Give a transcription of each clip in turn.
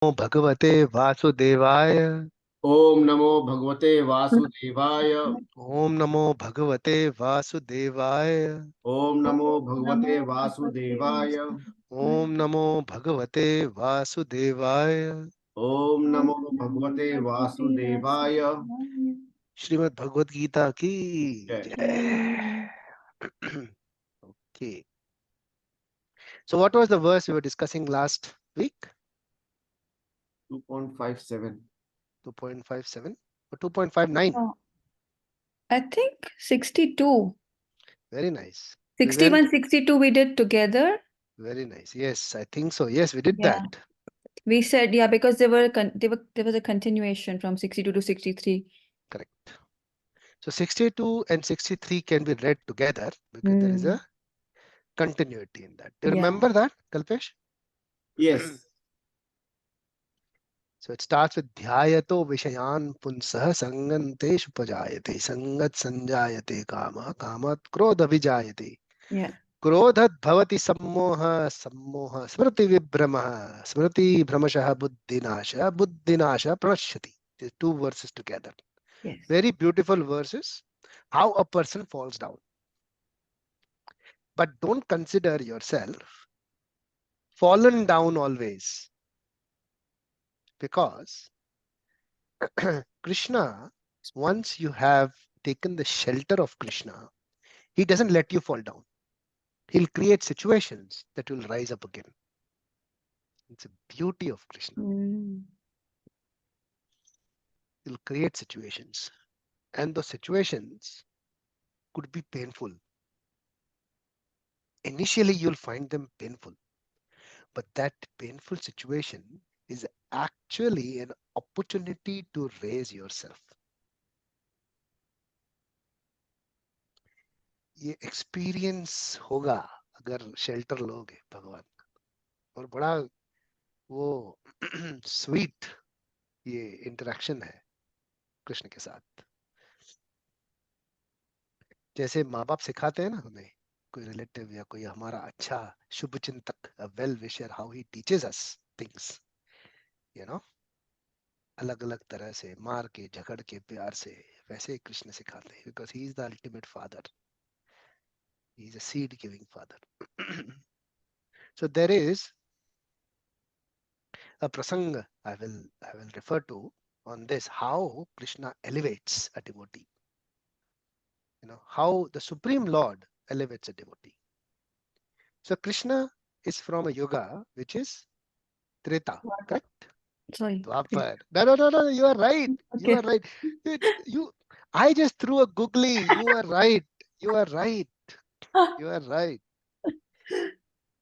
भगवते वासुदेवाय। ओम नमो भगवते वासुदेवाय। ओम नमो भगवते वासुदेवाय। ओम नमो भगवते वासुदेवाय। ओम नमो भगवते वासुदेवाय। ओम नमो भगवते वासुदेवाय। श्रीमद् भगवद गीता की जय। जय। Okay. So what was the verse we were discussing last week? 2.57. 2.57 or 2.59? Oh, I think 62. Very nice. We went 61, 62 we did together. very nice. Yes, I think so. Yes, we did Yeah. that. We said, yeah, because there was a continuation from 62 to 63. Correct. So 62 and 63 can be read together because there is a continuity in that. Do you Yeah. remember that, Kalpesh? Yes. So it starts with dhyayato vishayan punsah sanganteshu pajayate sangat sanjayate kama kamat krodha vijayate Yeah. क्रोधत भवति सम्मोह सम्मोह स्मृति विभ्रमः स्मृति भ्रमशः बुद्धिनाश बुद्धिनाश प्रणश्यति. These two verses together. Yes. Very beautiful verses. How a person falls down. But don't consider yourself fallen down always, because Krishna, once you have taken the shelter of Krishna, he doesn't let you fall down. He'll create situations that will rise up again. It's a beauty of Krishna. He'll create situations, and those situations could be painful. Initially, you'll find them painful, but that painful situation is actually an opportunity to raise yourself. ये experience होगा अगर shelter लोगे भगवान का, और बड़ा वो sweet ये इंटरेक्शन है कृष्ण के साथ. जैसे माँ बाप सिखाते हैं ना हमें, कोई रिलेटिव या कोई हमारा अच्छा शुभ चिंतक, a well wisher, how he teaches us things, you know, अलग अलग तरह से मार के झगड़ के प्यार से, वैसे ही कृष्ण सिखाते हैं, because he is the ultimate father. He is a seed giving father. So there is a prasanga I will refer to on this, how Krishna elevates a devotee. You know, how the Supreme Lord elevates a devotee. So Krishna is from a yuga which is Treta, correct? Sorry. Dwapar. No, you are right. You are right. I just threw a googly. You are right. You are right. You are right.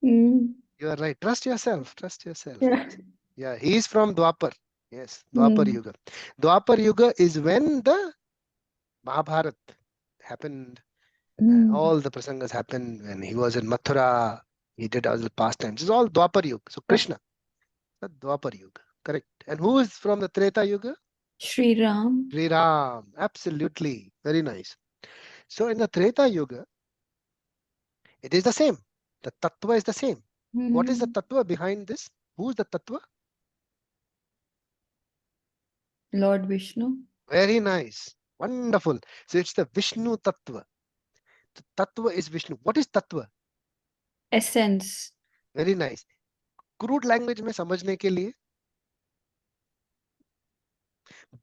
You are right. Trust yourself. Trust yourself. Yeah. Yeah, he is from Dwapar. Yes, Dwapar Yuga. Dwapar Yuga is when the Mahabharat happened. All the prasangas happened when he was in Mathura. He did all the pastimes. It's all Dwapar Yuga. So Krishna, Dwapar Yuga. Correct. And who is from the Treta Yuga? Shri Ram. Sri Ram. Absolutely. Very nice. So in the Treta Yuga, it is the same. The tattva is the same. What is the tattva behind this? Who is the tattva? Lord Vishnu. Very nice. Wonderful. So it's the Vishnu tattva. The tattva is Vishnu. What is tattva? Essence. Very nice. Crude language में समझने के लिए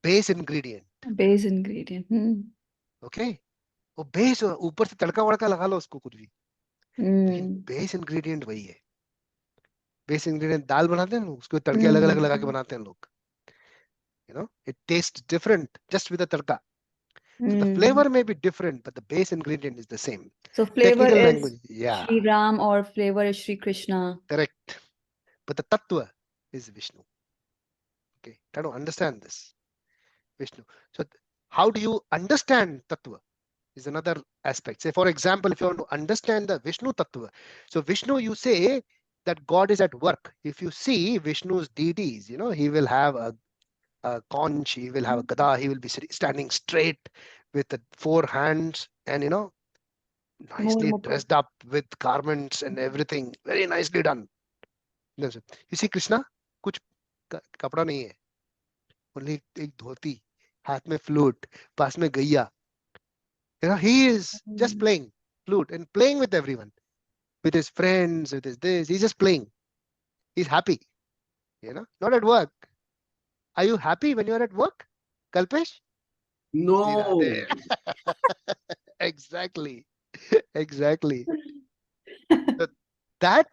base ingredient. Base ingredient. Okay. वो base ऊपर से तड़का वड़का लगा लो उसको कुछ भी, लेकिन base ingredient वही है. Base ingredient दाल बनाते हैं उसको तड़के अलग अलग लगा के बनाते हैं लोग. You know, it tastes different just with the tadka. So the flavor may be different, but the base ingredient is the same. So flavor Technical is language, yeah, Shri Ram or flavor is Shri Krishna. correct. But the tattva is Vishnu. Okay, try to understand this. Vishnu. So how do you understand tattva is another aspect. Say, for example, if you want to understand the Vishnu tattva, so Vishnu, you say that God is at work. If you see Vishnu's deities, you know, he will have a conch, he will have a gada, he will be standing straight with the four hands and, you know, nicely dressed up with garments and everything, very nicely done. You see Krishna, कुछ कपड़ा नहीं है, only एक धोती, हाथ में flute, पास में गैया. He is just playing flute and playing with everyone, with his friends, with his this. He's just playing. He's happy, not at work. Are you happy when you're at work, Kalpesh? Shri No. Radhe. Exactly. Exactly. So that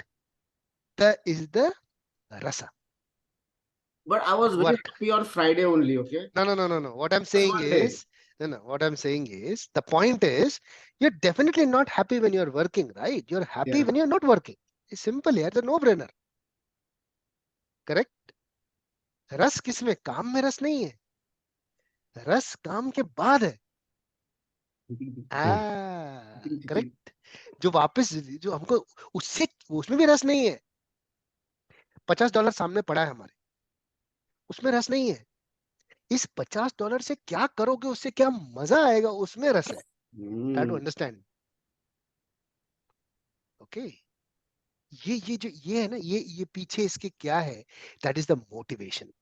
is the rasa. But I was very Work. happy on Friday only, okay? No. What I'm Just saying one day. is, no. What I'm saying is, the point is, you're definitely not happy when you're working, right? You're happy Yeah. when you're not working. It's simple. It's a no-brainer. Correct? रस किसमें? काम में रस नहीं है, रस काम के बाद है. करेक्ट. जो वापस, जो हमको उससे, उसमें भी रस नहीं है. $50 सामने पड़ा है हमारे, उसमें रस नहीं है. इस $50 से क्या करोगे, उससे क्या मजा आएगा, उसमें रस है. Try to understand. ओके. ये जो ये है ना, ये पीछे इसके क्या है, that is the motivation.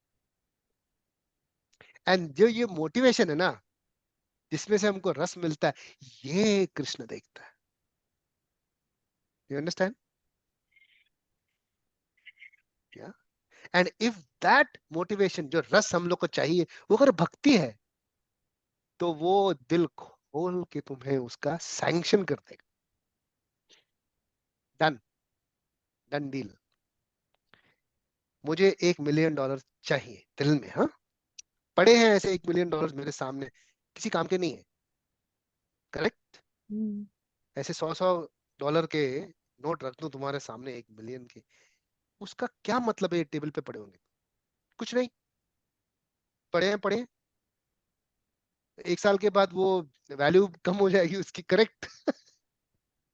And जो ये मोटिवेशन है ना, जिसमें से हमको रस मिलता है, ये कृष्ण देखता है. You understand? या. एंड इफ दैट मोटिवेशन, जो रस हम लोग को चाहिए, वो अगर भक्ति है, तो वो दिल खोल के तुम्हें उसका सैंक्शन कर देगा. डन. Done deal. मुझे $1 मिलियन चाहिए दिल में. हाँ, पड़े हैं ऐसे $1 मिलियन मेरे सामने, किसी काम के नहीं है. करेक्ट. ऐसे $100 के नोट रख दूं तुम्हारे सामने, 1 मिलियन के, उसका क्या मतलब है? टेबल पे पड़े होंगे, कुछ नहीं. पड़े हैं, पड़े हैं. 1 साल के बाद वो वैल्यू कम हो जाएगी उसकी. करेक्ट.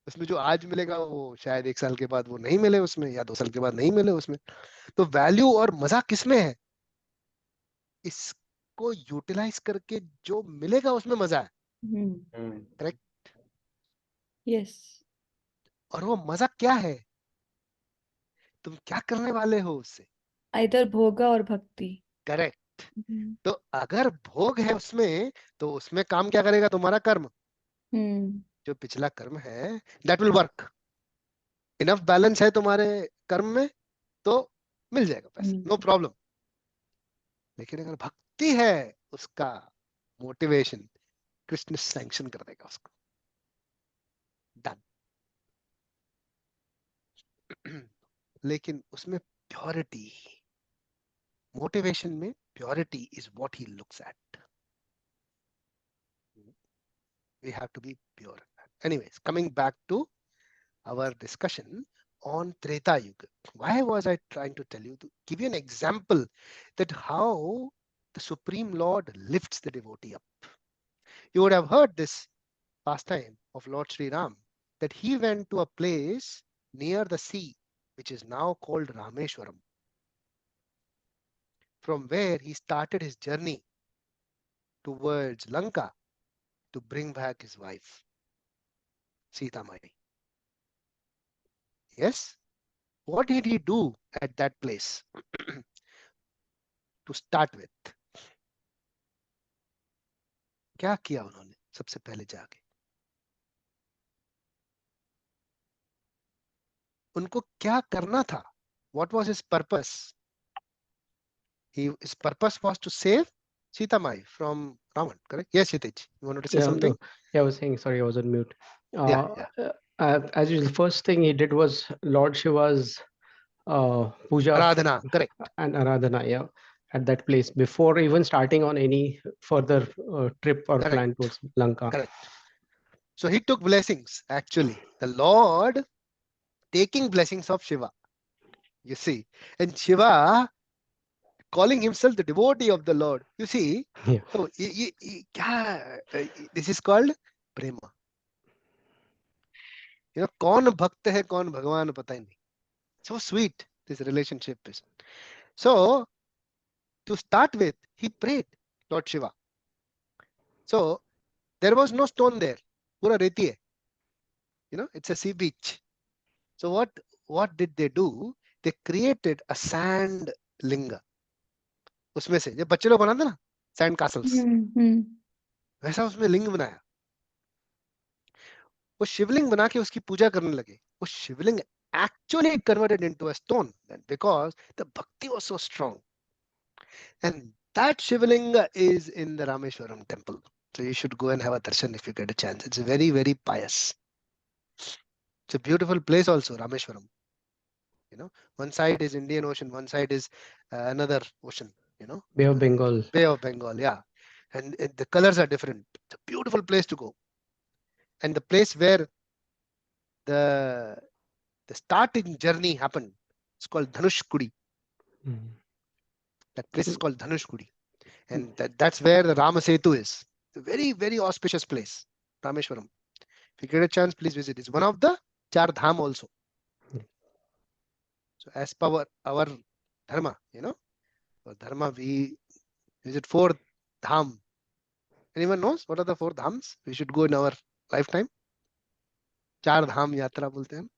उसमें जो आज मिलेगा, वो शायद 1 साल के बाद वो नहीं मिले उसमें, या 2 साल के बाद नहीं मिले उसमें. तो वैल्यू और मजा किसमें है? इसको यूटिलाइज करके जो मिलेगा उसमें मजा है. करेक्ट. यस. और वो मजा क्या है? तुम क्या करने वाले हो उससे? इधर भोगा और भक्ति. करेक्ट. तो अगर भोग है उसमें, तो उसमें काम क्या करेगा? तुम्हारा कर्म. जो पिछला कर्म है, that will work. Enough balance है तुम्हारे कर्म में, तो मिल जाएगा पैसा, नो प्रॉब्लम. लेकिन अगर भक्ति है, उसका मोटिवेशन, कृष्ण सैंक्शन कर देगा उसको. डन. लेकिन उसमें प्योरिटी, मोटिवेशन में purity is what he looks at. We have to be pure. Anyways, coming back to our discussion on Treta Yuga. Why was I trying to tell you, to give you an example that how the Supreme Lord lifts the devotee up. You would have heard this pastime of Lord Sri Ram, that he went to a place near the sea, which is now called Rameshwaram, from where he started his journey towards Lanka to bring back his wife, Sita Mai. Yes? What did he do at that place to start with? क्या किया उन्होंने सबसे पहले जाके? उनको क्या करना था? What was his purpose? His purpose was to save Sita Mai from Ravan, correct? Yes, Yatij, you wanted to say something? No. Yeah, I was saying, sorry, I was on mute. Yeah. As usual, the first thing he did was Lord Shiva's puja Aradhana, correct. and Aradhana, yeah, at that place before even starting on any further trip or plan Correct. towards Lanka. Correct. So he took blessings, actually. The Lord taking blessings of Shiva, you see. And Shiva calling himself the devotee of the Lord. You see, Yeah. so this is called prema. कौन भक्त है कौन भगवान पता ही नहीं. So sweet this relationship is. So to start with, he prayed Lord Shiva. So there was no stone there. Pura reti hai. It's a sea beach. So what did they do? They created a sand linga. उसमें से जब बच्चे लोग बनाते ना sand castles, Hmm. वैसा उसमें लिंग बनाया। वो शिवलिंग बना के उसकी पूजा करने लगे। वो शिवलिंग actually converted into a stone because the bhakti was so strong. And that Shivlinga is in the Rameshwaram temple. So you should go and have a darshan if you get a chance. It's very, very pious. It's a beautiful place also, Rameshwaram. You know, one side is Indian Ocean, one side is another ocean, you know. Bay of Bengal. Bay of Bengal, yeah. And the colors are different. It's a beautiful place to go. And the place where the starting journey happened, it's called Dhanushkudi. Mm. That place is called Dhanushkudi. And that's where the Ramasetu is. It's a very, very auspicious place, Rameshwaram. If you get a chance, please visit. It's one of the Char Dham also. So as per our dharma, you know, for dharma we visit 4 dham. Anyone knows what are the 4 dhams we should go in our lifetime? 4 धाम यात्रा बोलते हैं।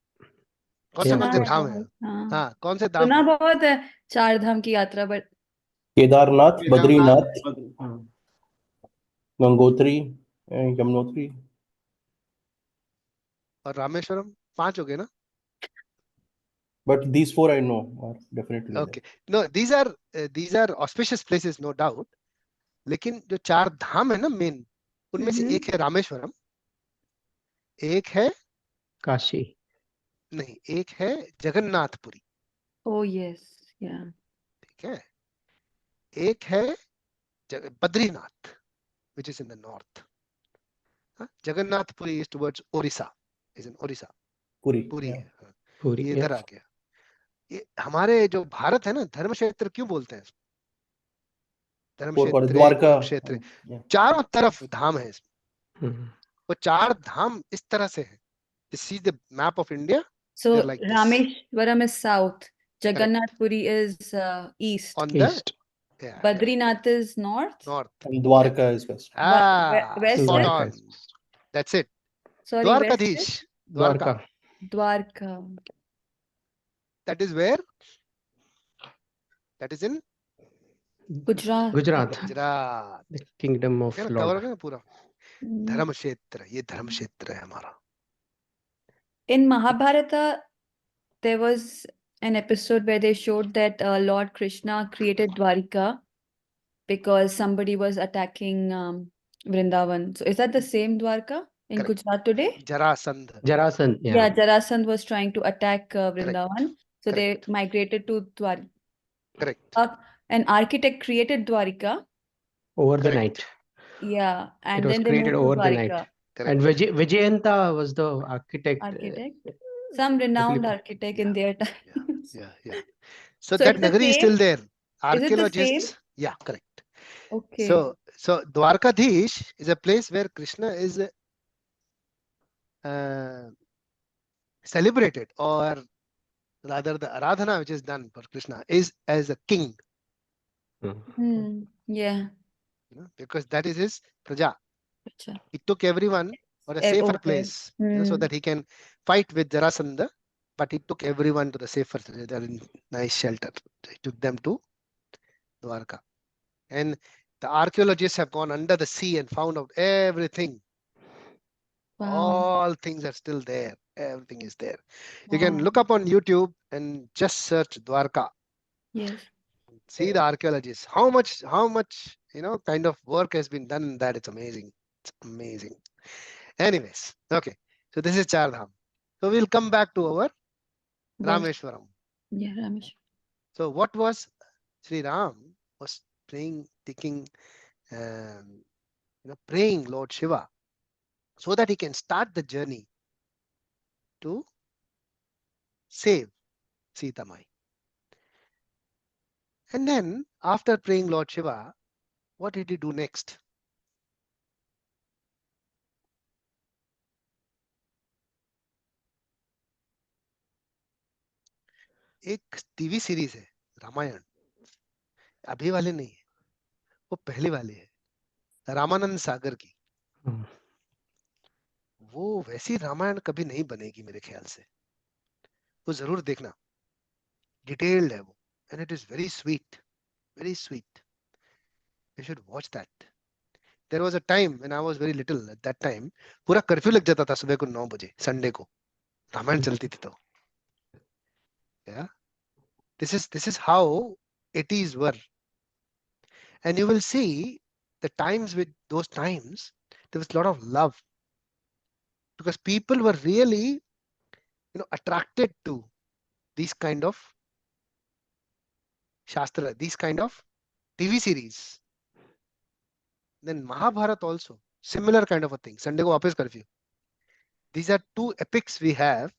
कौन से Yeah. कौन से सुना है धाम है? बहुत, हाँ। हाँ, कौन से धाम सुना है? बहुत है 4 धाम की यात्रा, बट केदारनाथ, बद्रीनाथ, हाँ, गंगोत्री, यमुनोत्री. और रामेश्वरम 5 हो गए ना? But these four I know are definitely there. Okay. No, these are auspicious places, no doubt. लेकिन जो 4 धाम है ना मेन, उनमें से एक है रामेश्वरम, एक है Kashi. नहीं, एक है जगन्नाथपुरी, oh yes, yeah. ठीक है, एक है Badrinath, which is in the north. Jagannathpuri is towards Orissa, is in Orissa. Puri. Puri Yeah. है, हाँ, Puri. ये Yeah. इधर आ गया। ये हमारे जो भारत है ना, धर्म क्षेत्र क्यों बोलते हैं? धर्म Four for क्षेत्र, Dwarka. कुरुक्षेत्र, Yeah. चारों तरफ धाम है इसमें। Mm. वो 4 धाम इस तरह से है। You see the map of India, So they're like this. Rameshwaram is south, Jagannath Puri is east, On the East. yeah, Badrinath is north, north. And Dwarka is west. west Spot is? on. That's it. sorry, west is Dwarkadhish. Dwarka. Dwarka. Dwarka. That is where? That is in Gujarat. Gujarat. Gujarat. The kingdom of है ना, cover हो Lord. गया ना पूरा। Mm. धर्म क्षेत्र, ये धर्म क्षेत्र है हमारा। In Mahabharata, there was an episode where they showed that Lord Krishna created Dwarika because somebody was attacking Vrindavan. So is that the same Dwarka in Correct. Gujarat today? Jarasandh. Jarasandh. Yeah, Yeah. Jarasandh was trying to attack Vrindavan. So Correct. they migrated to Dwarika. Correct. An architect created Dwarika. Over the Correct. night. Yeah, and It was then they created moved to over the night. Dwarika. Correct. And Vijayanta was the architect. Architect. Some renowned believe- architect Yeah. in their Yeah. times. Yeah. Yeah. So So that it's the Nagari is same? still there. Is it the Archaeologists. Yeah. Correct. Okay. So Dwarkadhish is a place where Krishna is celebrated, or rather the Aradhana which is done for Krishna is as a king, Yeah. you know, because that is his praja. Acha. He took everyone for a Over safer there. place, you know, so that he can fight with Jarasandha, but he took everyone to the safer, they're in nice shelter. He took them to Dwarka. And the archaeologists have gone under the sea and found out everything. Wow. All things are still there. Everything is there. You can Wow. look up on YouTube and just search Dwarka. Yes. See the archaeologists. How much, you know, kind of work has been done in that. It's amazing. It's amazing. Anyways, okay. So this is Char Dham. So we'll come back to our Well, Rameshwaram. yeah, Ramesh. So what was Sri Ram was praying, taking, praying Lord Shiva so that he can start the journey to save Sita Mai. And then after praying Lord Shiva, what did he do next? एक TV series है रामायण, अभी वाले नहीं है, वो पहले वाले है, रामानंद सागर की। वो वैसी रामायण कभी नहीं बनेगी मेरे ख्याल से, वो जरूर देखना, डिटेल्ड है वो, and it is very sweet, very sweet. You should watch that. There was a time when I was very little at that time, पूरा कर्फ्यू लग जाता था सुबह को 9 बजे संडे को, रामायण चलती थी तो. Yeah, this is how 80s were, and you will see the times with those times there was a lot of love, because people were really, attracted to these kind of shastra, these kind of TV series. Then Mahabharat also, similar kind of a thing. Sunday ko वापस curfew. These are two epics we have.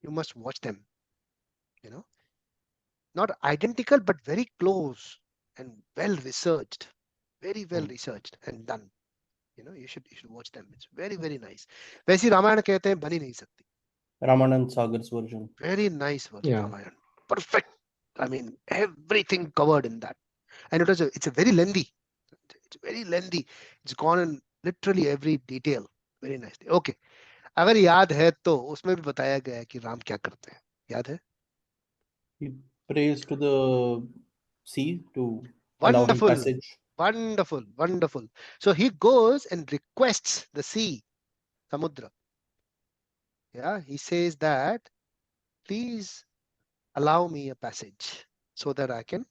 You must watch them. Not identical, but very close and well researched. Very well researched and done. You should watch them. It's very, very nice. वैसी रामायण कहते हैं बन ही नहीं सकती. Ramanand Sagar's version. Very nice version. Yeah. Ramayan. Perfect. I mean, everything covered in that. And it's a very lengthy. It's very lengthy. It's gone in literally every detail. Very nicely. Okay. अगर याद है तो उसमें भी बताया गया है कि राम क्या करते हैं. याद है? He prays to the sea to allow him Wonderful. passage. Wonderful. Wonderful. So he goes and requests the sea, Samudra. Yeah. He says that, please allow me a passage so that I can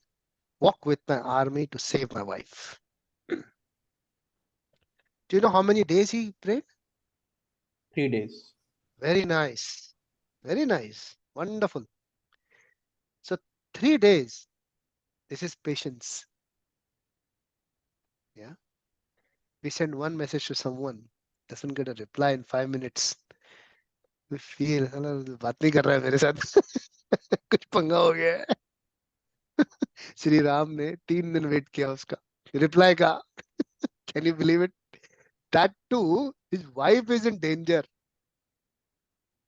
walk with my army to save my wife. Do you know how many days he prayed? 3 days. Very nice. Very nice. Wonderful. So 3 days. This is patience. Yeah. We send one message to someone, doesn't get a reply in 5 minutes. We feel, बात नहीं कर रहा है मेरे साथ. कुछ पंगा हो गया है. श्री राम ने 3 दिन वेट किया उसका रिप्लाई का. Can you believe it? That too, his wife is in danger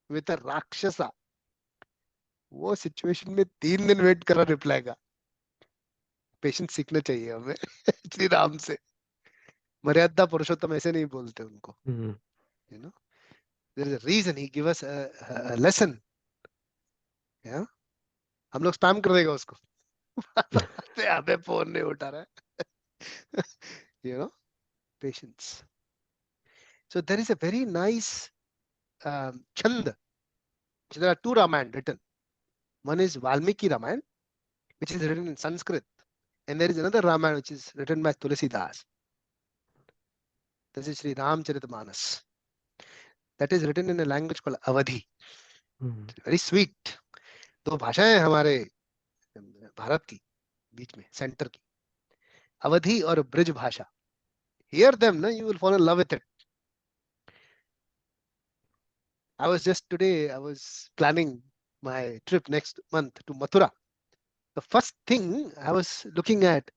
with a rakshasa. वो सिचुएशन में 3 दिन वेट करा रिप्लाई का. पेशेंस सीखना चाहिए हमें श्री राम से. मर्यादा पुरुषोत्तम ऐसे नहीं बोलते उनको. There is a reason he give us a lesson. Yeah, हम लोग स्पैम कर देगा उसको. अबे फोन नहीं उठा रहा है. Patience. So there is a very nice chand. So there are 2 Ramayana written. One is Valmiki Ramayana, which is written in Sanskrit, and there is another Ramayana which is written by Tulsi Das. This is Sri Ramcharitmanas. That is written in a language called Awadhi. Very sweet. 2 भाषाएं हमारे भारत की बीच में centre की, अवधी और bridge भाषा. Hear them, no? You will fall in love with it. I was planning my trip next month to Mathura. The first thing I was looking at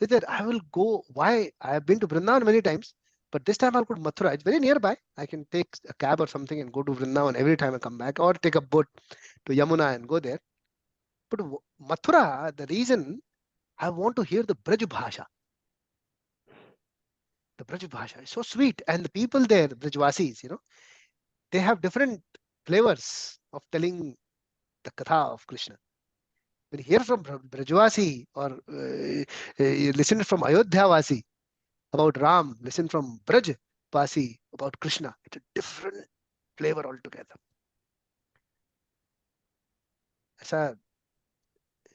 is that I will go. Why? I have been to Vrindavan many times, but this time I'll go to Mathura. It's very nearby. I can take a cab or something and go to Vrindavan every time I come back, or take a boat to Yamuna and go there. But Mathura, the reason I want to hear the Braj Bhasha. The Braj Bhasha is so sweet, and the people there, Brajvasis, they have different flavors of telling the Katha of Krishna. When you hear from Brajvasi or you listen from Ayodhyavasi about Ram, listen from Brajvasi about Krishna, it's a different flavor altogether. ऐसा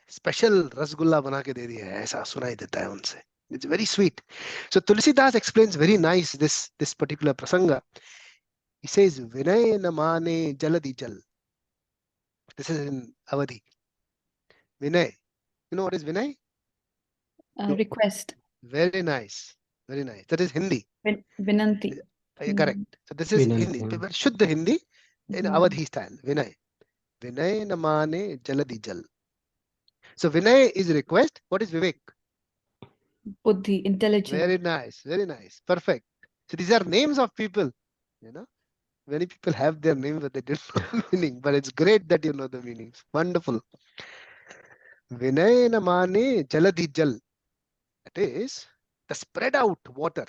special rasgulla बना के दे दिया है, ऐसा सुनाई देता है उनसे. It's very sweet. So Tulsidas explains very nice this particular prasanga. He says, Vinay namane jaladi jal. This is in Awadhi. Vinay. You know what is Vinay? Request. Very nice. Very nice. That is Hindi. Vinanti. Correct. So this is Vinanti, Hindi. yeah. Shuddha Hindi in Awadhi style. Vinay. Vinay namane jaladi jal. So Vinay is request. What is Vivek? Buddhi, intelligent. Very nice. Very nice. Perfect. So these are names of people. Many people have their names, but they didn't know the meaning. But it's great that you know the meanings. Wonderful. Vinay namane jaladi jal. That is the spread out water.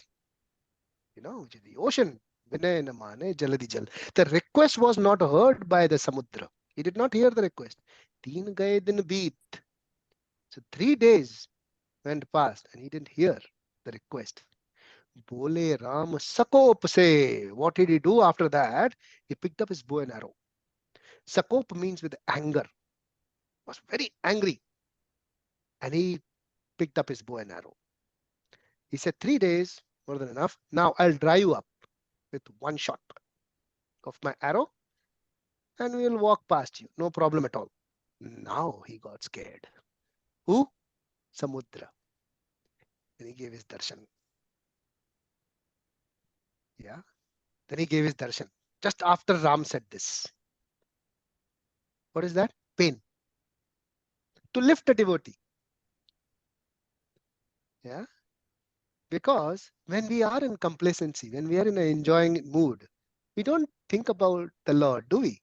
Which is the ocean. Vinay namane jaladi jal. The request was not heard by the Samudra. He did not hear the request. Teen gaye din beet. So 3 days went past and he didn't hear. the request. Bole Ram Sakop se. What did he do after that? He picked up his bow and arrow. Sakop means with anger. Was very angry. And he picked up his bow and arrow. He said, 3 days, more than enough. Now I'll dry you up with one shot of my arrow and we'll walk past you. No problem at all. Now he got scared. Who? Samudra. Then he gave his darshan. Yeah. Then he gave his darshan. Just after Ram said this. What is that? Pain. To lift a devotee. Yeah. Because when we are in complacency, when we are in an enjoying mood, we don't think about the Lord, do we?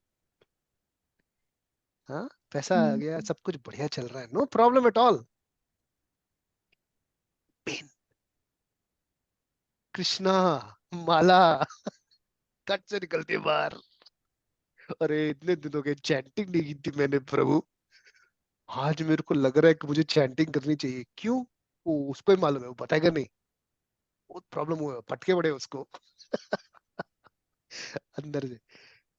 हाँ पैसा आ गया सब कुछ बढ़िया चल रहा है no problem at all pain Krishna माला कट से निकलती है बाहर अरे इतने दिनों के चैंटिंग नहीं की थी मैंने प्रभु आज मेरे को लग रहा है कि मुझे चैंटिंग करनी चाहिए क्यों वो उसको ही मालूम है वो बताएगा नहीं बहुत प्रॉब्लम हुआ पटके पड़े उसको अंदर से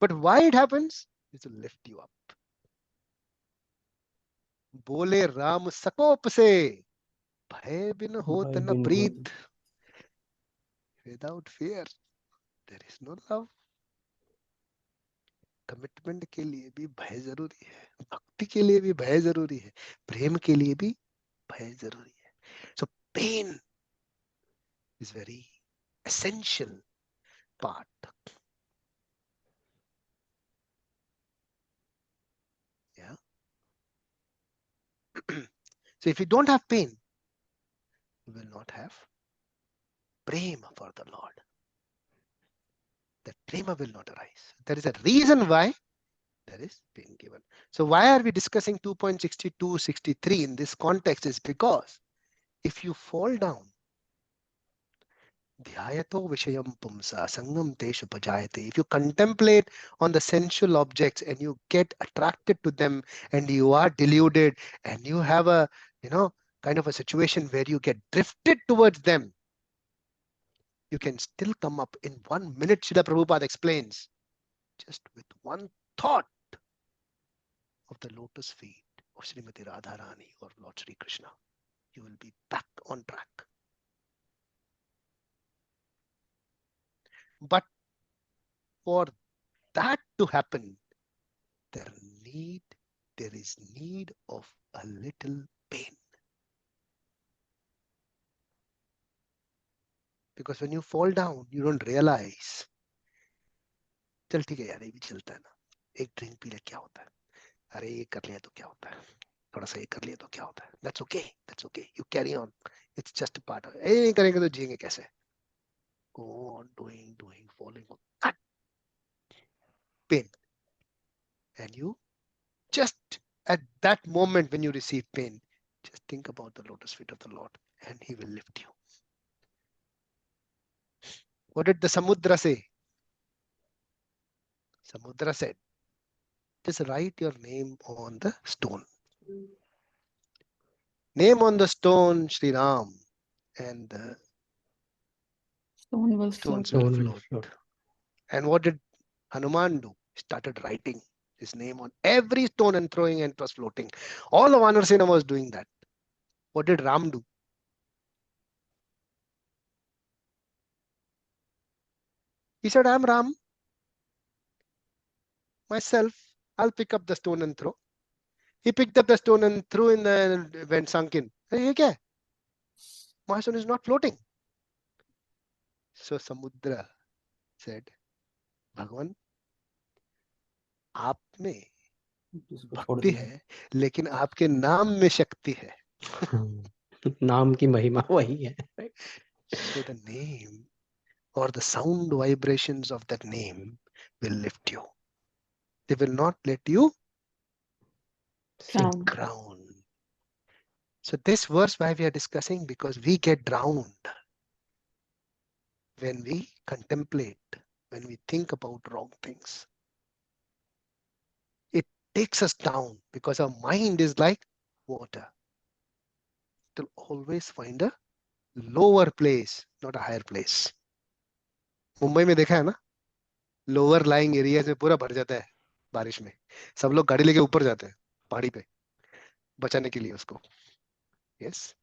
but why it happens is to lift you up बोले राम सकोप से भय बिन होत न प्रीत without fear there is no love commitment के लिए भी भय जरूरी है भक्ति के लिए भी भय जरूरी है प्रेम के लिए भी भय जरूरी है so pain is very essential part yeah so if you don't have pain you will not have prema for the Lord that prema will not arise there is a reason why there is pain given so why are we discussing 2.6263 in this context is because if you fall down Dhyayato vishayam pumsa sangam teshu pajayate. If you contemplate on the sensual objects and you get attracted to them and you are deluded and you have a, kind of a situation where you get drifted towards them, you can still come up in 1 minute, Srila Prabhupada explains, just with one thought of the lotus feet of Srimati Radharani or Lord Sri Krishna. You will be back on track. But for that to happen, there is need of a little pain. Because when you fall down, you don't realize. चल ठीक है यार ये भी चलता है ना एक ड्रिंक पी ले क्या होता है अरे ये कर लिया तो क्या होता है थोड़ा सा ये कर लिया तो क्या होता है that's okay you carry on it's just a part of it ये नहीं करेंगे तो जिएंगे कैसे go on doing falling on that pain and you just at that moment when you receive pain just think about the lotus feet of the Lord and he will lift you. What did the Samudra say? Samudra said, just write your name on the stone. Name on the stone, Sri Ram, and the Stone will stones float. will float. And what did Hanuman do? He started writing his name on every stone and throwing, and it was floating. All of Anarasena was doing that. What did Ram do? He said, I'm Ram. Myself, I'll pick up the stone and throw. He picked up the stone and threw in the when sunk in. Hey, kya? My stone is not floating. So Samudra said, भगवान आप में भक्ति है लेकिन आपके नाम में शक्ति है. नाम की महिमा वही है. So the name or the sound vibrations of that name will lift you. They will not let you Drown. drown. So this verse why we are discussing because we get drowned when we contemplate, when we think about wrong things. It takes us down because our mind is like water. It will always find a lower place, not a higher place. Mumbai में देखा है ना, lower lying area में पूरा भर जाता है बारिश में, सब लोग गाड़ी लेके ऊपर जाते हैं पहाड़ी पे बचाने के लिए उसको. Yes.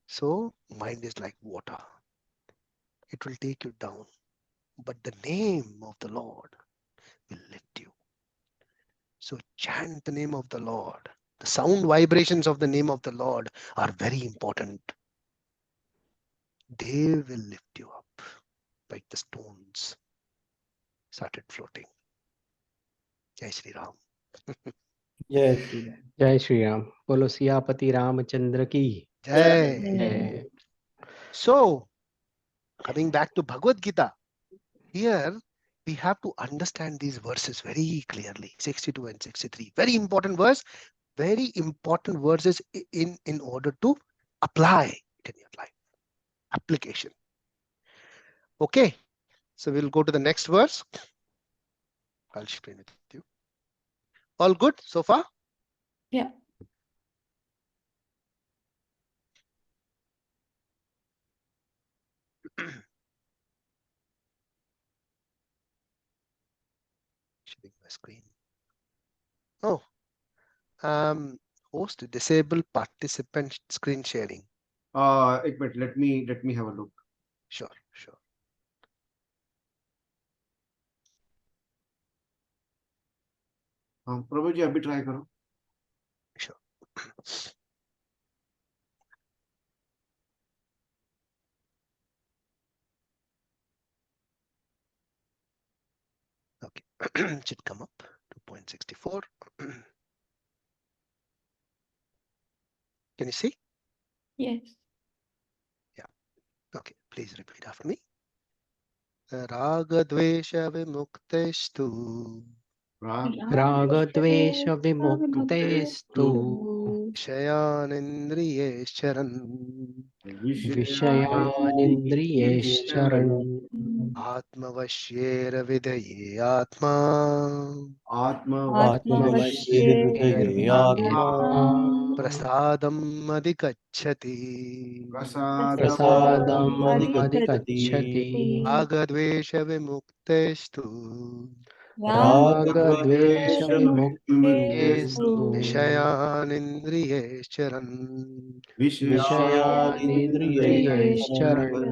So mind is like water. It will take you down. But the name of the Lord will lift you. So chant the name of the Lord. The sound vibrations of the name of the Lord are very important. They will lift you up like the stones started floating. Jai Shri Ram. जय श्री राम। जय श्री राम। बोलो सियापति रामचंद्र की Jai. जय। So coming back to Bhagavad Gita, here we have to understand these verses very clearly. 62 and 63. Very important verse. Very important verses in order to apply it in your life. Application. Okay. So we'll go to the next verse. I'll explain it to you. All good so far? Yeah. Sharing my screen. Oh, host disable participant screen sharing. एक minute, let me have a look. Sure, sure. हाँ प्रभु जी अभी try करो. Sure. Okay. It should come up 2.64. Can you see? Yes. Okay, please repeat after me. Raga dvesha vimuktestu रागद्वेष विमुक्तेस्तु Shayanindriyecharan विषयानिन्द्रियैश्चरन् Atmavashyera vidaye atma आत्मवश्ये हृदये आत्मा prasadam adhikachati. प्रसादम् अधिगच्छति। अधिगच्छति। Ragadvesha vimuktestu रागद्वेष विमुक्तेस्तु Vishayanindriyecharan विषयानिन्द्रियैश्चरन्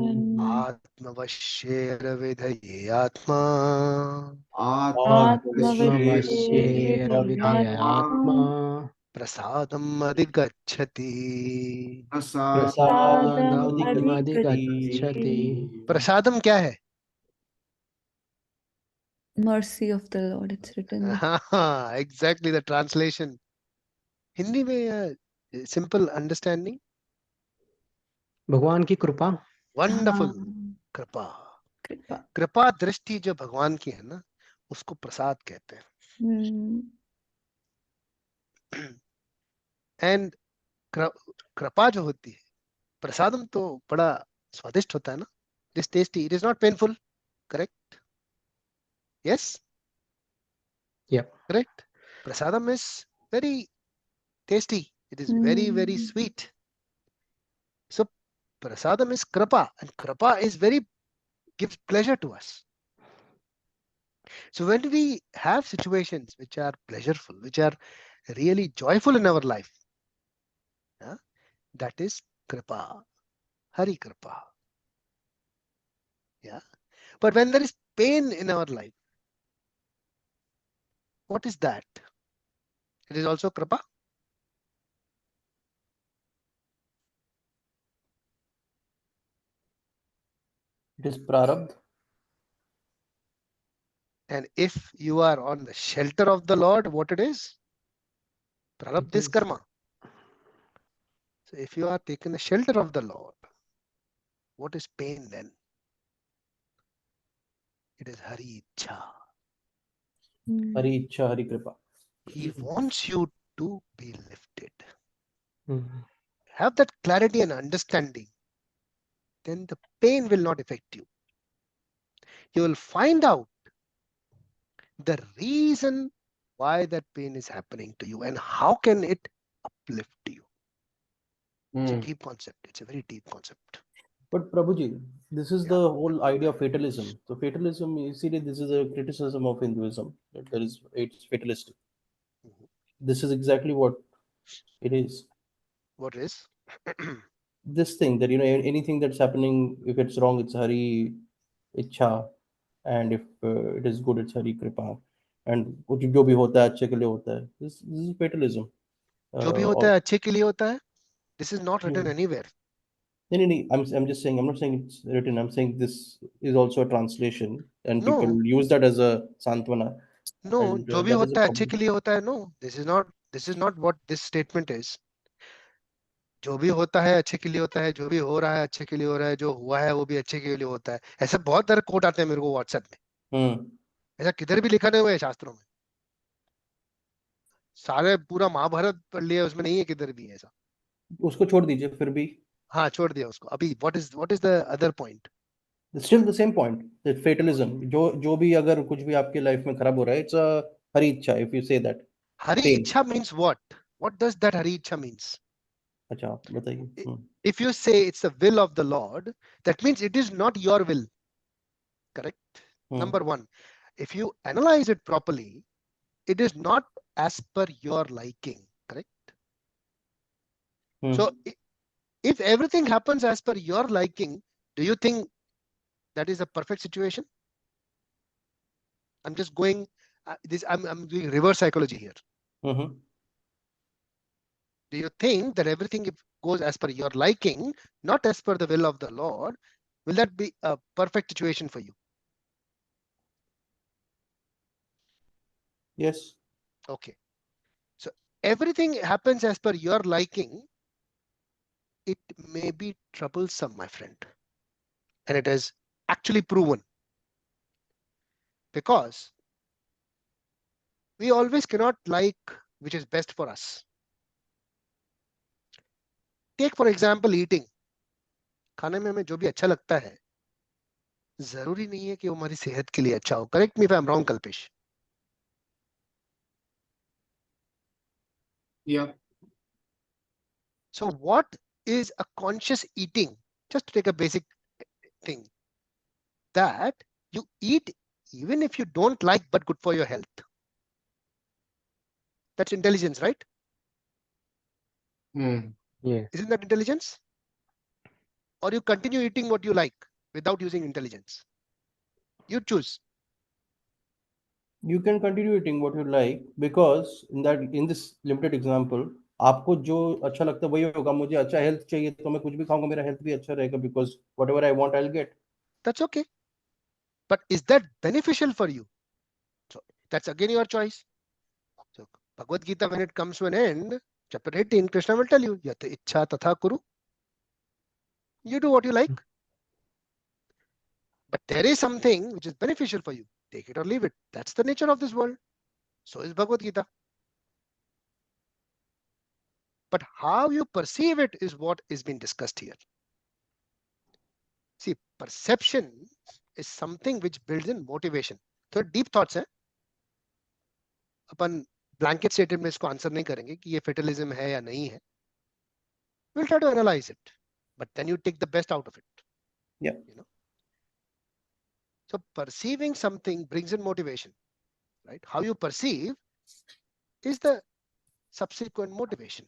Atmavashyera vidaye atma आत्मवश्येरविधेयात्मा prasadam adhikachati. प्रसादम् अधिगच्छति। प्रसादम क्या है? Mercy of the Lord, it's written. Exactly the translation. Hindi में simple understanding. भगवान की कृपा। Wonderful. हाँ, कृपा. कृपा. कृपा दृष्टि जो भगवान की है ना, उसको प्रसाद कहते हैं. And कृपा जो होती है, प्रसादम तो बड़ा स्वादिष्ट होता है ना. It is tasty. It is not painful. Correct? Yes? Yep. Correct? Prasadam is very tasty. It is very, very sweet. So prasadam is krapa, and krapa is gives pleasure to us. So when we have situations which are pleasureful, which are really joyful in our life, that is kripa, Hari kripa. Yeah. But when there is pain in our life, what is that? It is also kripa. It is prarabdha. And if you are on the shelter of the Lord, what it is? Prarabdha is karma. So if you are taken the shelter of the Lord, what is pain then? It is Hari Ichha. Hari Ichha, Hari Kripa. He wants you to be lifted. Mhm. Have that clarity and understanding. Then the pain will not affect you. You will find out the reason why that pain is happening to you and how can it uplift you. It's a Hmm. deep concept. It's a very deep concept. But Prabhuji, this is Yeah. the whole idea of fatalism. So fatalism, you see, that this is a criticism of Hinduism. That there is, it's fatalistic. Mhm. This is exactly what it is. What is? This thing that, anything that's happening, if it's wrong, it's Hari Ichha, and if it is good, it's Hari Kripa. And कुछ जो भी होता है अच्छे के लिए होता है. This is fatalism. जो भी होता है अच्छे के लिए होता है. This is not written No. anywhere. No. I'm just saying, I'm not saying it's written. I'm saying this is also a translation, and people No, use that as a santwana, no. and जो भी that is a होता है अच्छे problem. के लिए होता है. No, this is not. This is not what this statement is. जो भी होता है अच्छे के लिए होता है. जो भी हो रहा है अच्छे के लिए हो रहा है. जो हुआ है वो भी अच्छे के लिए होता है. ऐसा बहुत तरह कोट आते हैं मेरे को व्हाट्सएप में. Hmm. ऐसा किधर भी लिखा नहीं हुआ है शास्त्रों में. सारे पूरा महाभारत पढ़ लिया उसमें नहीं है किधर भी ऐसा. उसको छोड़ दीजिए फिर भी. हाँ छोड़ दिया उसको. अभी what is the other point? It's still the same point. That fatalism. जो भी अगर कुछ भी आपके लाइफ में खराब हो रहा है, it's a हरी इच्छा. If you say that. Hari Pain. Ichha means what? What does that Hari Ichha means? अच्छा बताइए. If you say it's the will of the Lord, that means it is not your will. Correct? Number one, if you analyze it properly, it is not as per your liking. Correct? So if everything happens as per your liking, do you think that is a perfect situation? I'm just going I'm doing reverse psychology here. Do you think that everything goes as per your liking, not as per the will of the Lord? Will that be a perfect situation for you? Yes. Okay. So everything happens as per your liking. It may be troublesome, my friend. And it is actually proven. Because we always cannot like which is best for us. Take for example eating. खाने में हमें जो भी अच्छा लगता है जरूरी नहीं है कि वो हमारी सेहत के लिए अच्छा हो. Correct me if I'm wrong, Kalpesh. Yeah. So what is a conscious eating? Just to take a basic thing. That you eat even if you don't like but good for your health. That's intelligence, right? Yeah. Isn't that intelligence? Or you continue eating what you like without using intelligence? You choose. You can continue eating what you like, because in this limited example, आपको जो अच्छा लगता है वही होगा. मुझे अच्छा health चाहिए तो मैं कुछ भी खाऊंगा, मेरा हेल्थ भी अच्छा रहेगा, because whatever I want I'll get. That's okay. But is that beneficial for you? So that's again your choice. So Bhagavad Gita, when it comes to an end, chapter 18, Krishna will tell you, Yat ichha tatha kuru. You do what you like. But there is something which is beneficial for you. Take it or leave it. That's the nature of this world. So is Bhagavad Gita. But how you perceive it is what is being discussed here. See, perception is something which builds in motivation. So deep thoughts है. अपन blanket statement में इसको answer नहीं करेंगे कि ये fatalism है या नहीं है. We'll try to analyze it, but then you take the best out of it. Yeah. You know. So perceiving something brings in motivation, right? How you perceive is the subsequent motivation.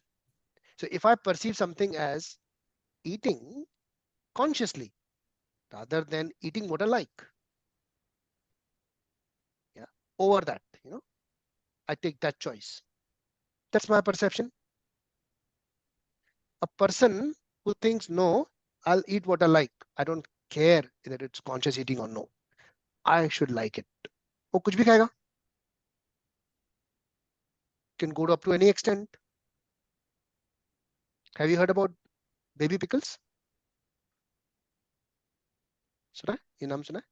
So if I perceive something as eating consciously rather than eating what I like, yeah, over that, I take that choice. That's my perception. A person who thinks, no, I'll eat what I like. I don't care that it's conscious eating or no. I should like it. वो कुछ भी खाएगा. Can go up to any extent. Have you heard about baby pickles? सुना है? ये नाम सुना है?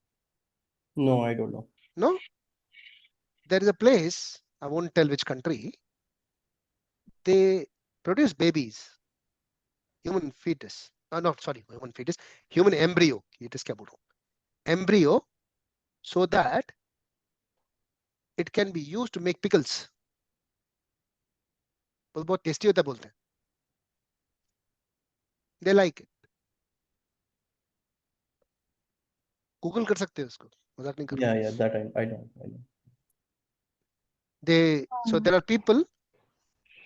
No, I don't know. No? There is a place, I won't tell which country, they produce babies, human fetus. No, sorry, human fetus, human embryo. Fetus क्या बोल रहा हूँ? Embryo, so that it can be used to make pickles. बहुत tasty होता है बोलते हैं. They like it. Google कर सकते हो उसको, मजाक नहीं कर रहा हूँ. Yeah, that I know. So there are people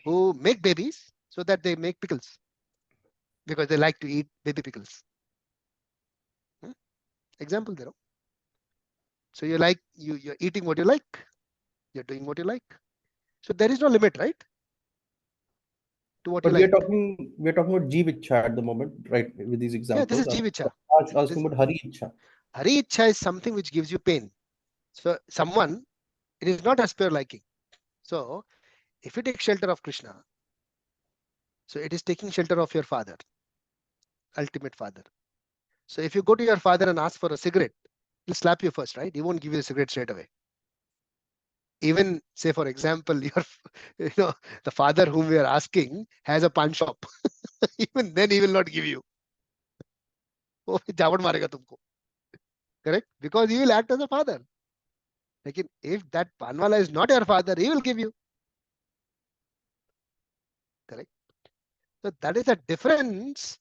who make babies so that they make pickles because they like to eat baby pickles. Example there. So you're eating what you like, you're doing what you like. So there is no limit, right? To what But you like. we're talking about Jeev Ichha at the moment, right? With these examples. Yeah, this is Jivicha. Asking about Hari Ichha. Hari Ichha is something which gives you pain. So someone, it is not as per liking. So if you take shelter of Krishna, so it is taking shelter of your father, ultimate father. So if you go to your father and ask for a cigarette, he'll slap you first, right? He won't give you a cigarette straight away. Even say, for example, the father whom we are asking has a pan shop. Even then he will not give you. वो जावड़ मारेगा तुमको. Correct? Because he will act as a father. Like if that panwala is not your father, he will give you. Correct? So that is the difference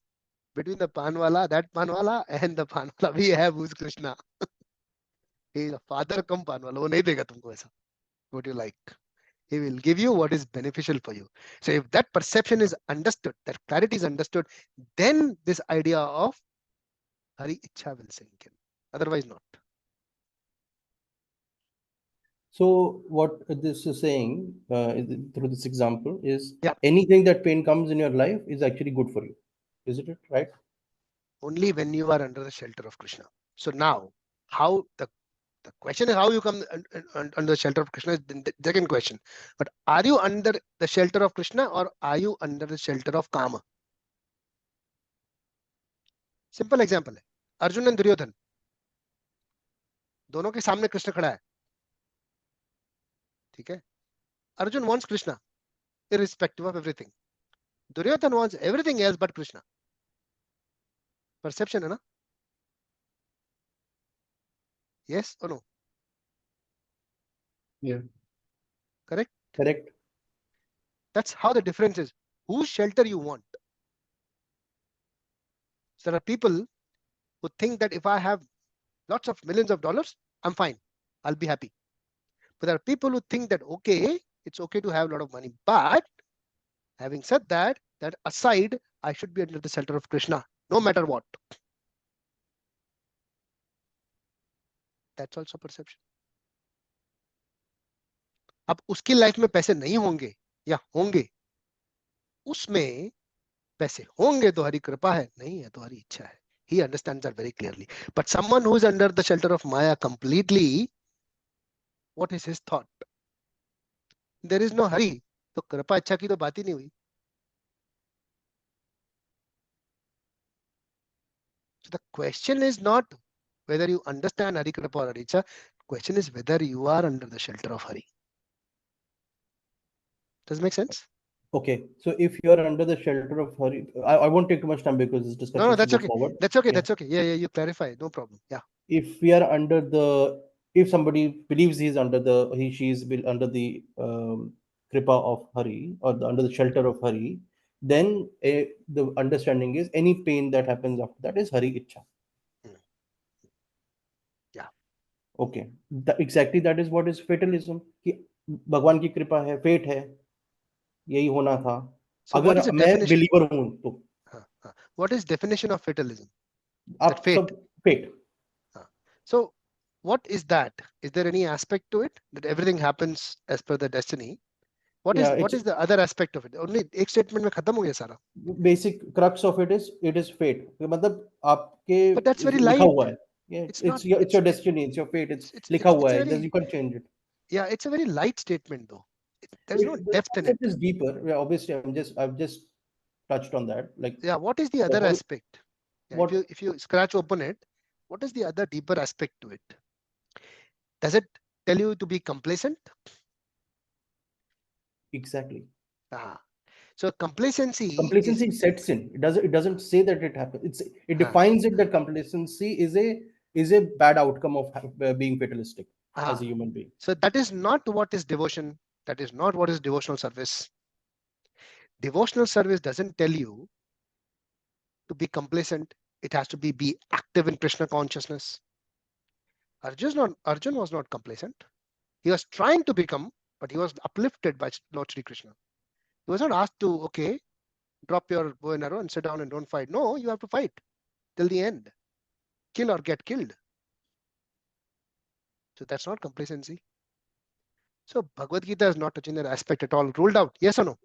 between the panwala, that panwala, and the panwala we have who's Krishna. He is a father come panwala. वो नहीं देगा तुमको ऐसा. What you like. He will give you what is beneficial for you. So if that perception is understood, that clarity is understood, then this idea of Hari Ichha will sink in. Otherwise not. So what this is saying through this example is Yeah. anything that pain comes in your life is actually good for you. Isn't it right? Only when you are under the shelter of Krishna. So now, how the question is how you come under the shelter of Krishna is the second question. But are you under the shelter of Krishna or are you under the shelter of Kama? Simple example है. Arjun and Duryodhan. दोनों के सामने कृष्ण खड़ा है. ठीक है? Arjun wants Krishna, irrespective of everything. Duryodhan wants everything else but Krishna. Perception है ना? Yes or no? Yeah. Correct? Correct. That's how the difference is. Whose shelter you want? So there are people who think that if I have lots of millions of dollars, I'm fine. I'll be happy. But there are people who think that, okay, it's okay to have a lot of money. But having said that, that aside, I should be under the shelter of Krishna, no matter what. That's also perception. अब उसकी life में पैसे नहीं होंगे या होंगे, उसमें पैसे होंगे तो हरी कृपा है, नहीं है तो हरी इच्छा है. He understands that very clearly. But someone who is under the shelter of Maya completely, what is his thought? There is no hurry. तो कृपा इच्छा की तो बात ही नहीं हुई. So the question is not whether you understand Hari Kripa or Hari Ichha. Question is whether you are under the shelter of Hari. Does it make sense? Okay. So if you are under the shelter of Hari, I won't take too much time because this discussion No, that's should go okay. forward. That's okay. Yeah. That's okay. Yeah, you clarify. No problem. Yeah. If we are under if somebody believes he she is under the kripa of Hari or under the shelter of Hari, then the understanding is any pain that happens after that is Hari Ichha. Yeah. Okay. Exactly that is what is fatalism. कि भगवान की कृपा है, fate है, यही होना था. So what अगर is the मैं definition? believer हूँ तो What is definition of fatalism? आप fate. सब fate. So what is that? Is there any aspect to it that everything happens as per the destiny? What is the other aspect of it? Only एक statement में खत्म हो गया सारा. Basic crux of it is fate. मतलब आपके But that's very लिखा light. हुआ है. Yeah, It's it's not. your destiny. It's your fate. It's लिखा हुआ है. You can't change it. Yeah, it's a very light statement though. There's no The depth in it. concept is deeper. Yeah, obviously, I've just touched on that. Like Yeah, what is the other whole- aspect? Yeah, what if you scratch open it, what is the other deeper aspect to it? Does it tell you to be complacent? exactly? So complacency is, sets in. It doesn't say that it happens. It defines it that complacency is a bad outcome of being fatalistic as a human being. So that is not what is devotion. That is not what is devotional service. Devotional service doesn't tell you to be complacent. It has to be active in Krishna consciousness. Arjun was not complacent. He was trying to become, but he was uplifted by Lord Sri Krishna. He was not asked to, okay, drop your bow and arrow and sit down and don't fight. No, you have to fight till the end. Kill or get killed. So that's not complacency. So Bhagavad Gita is not touching that aspect at all. Ruled out. Yes or no?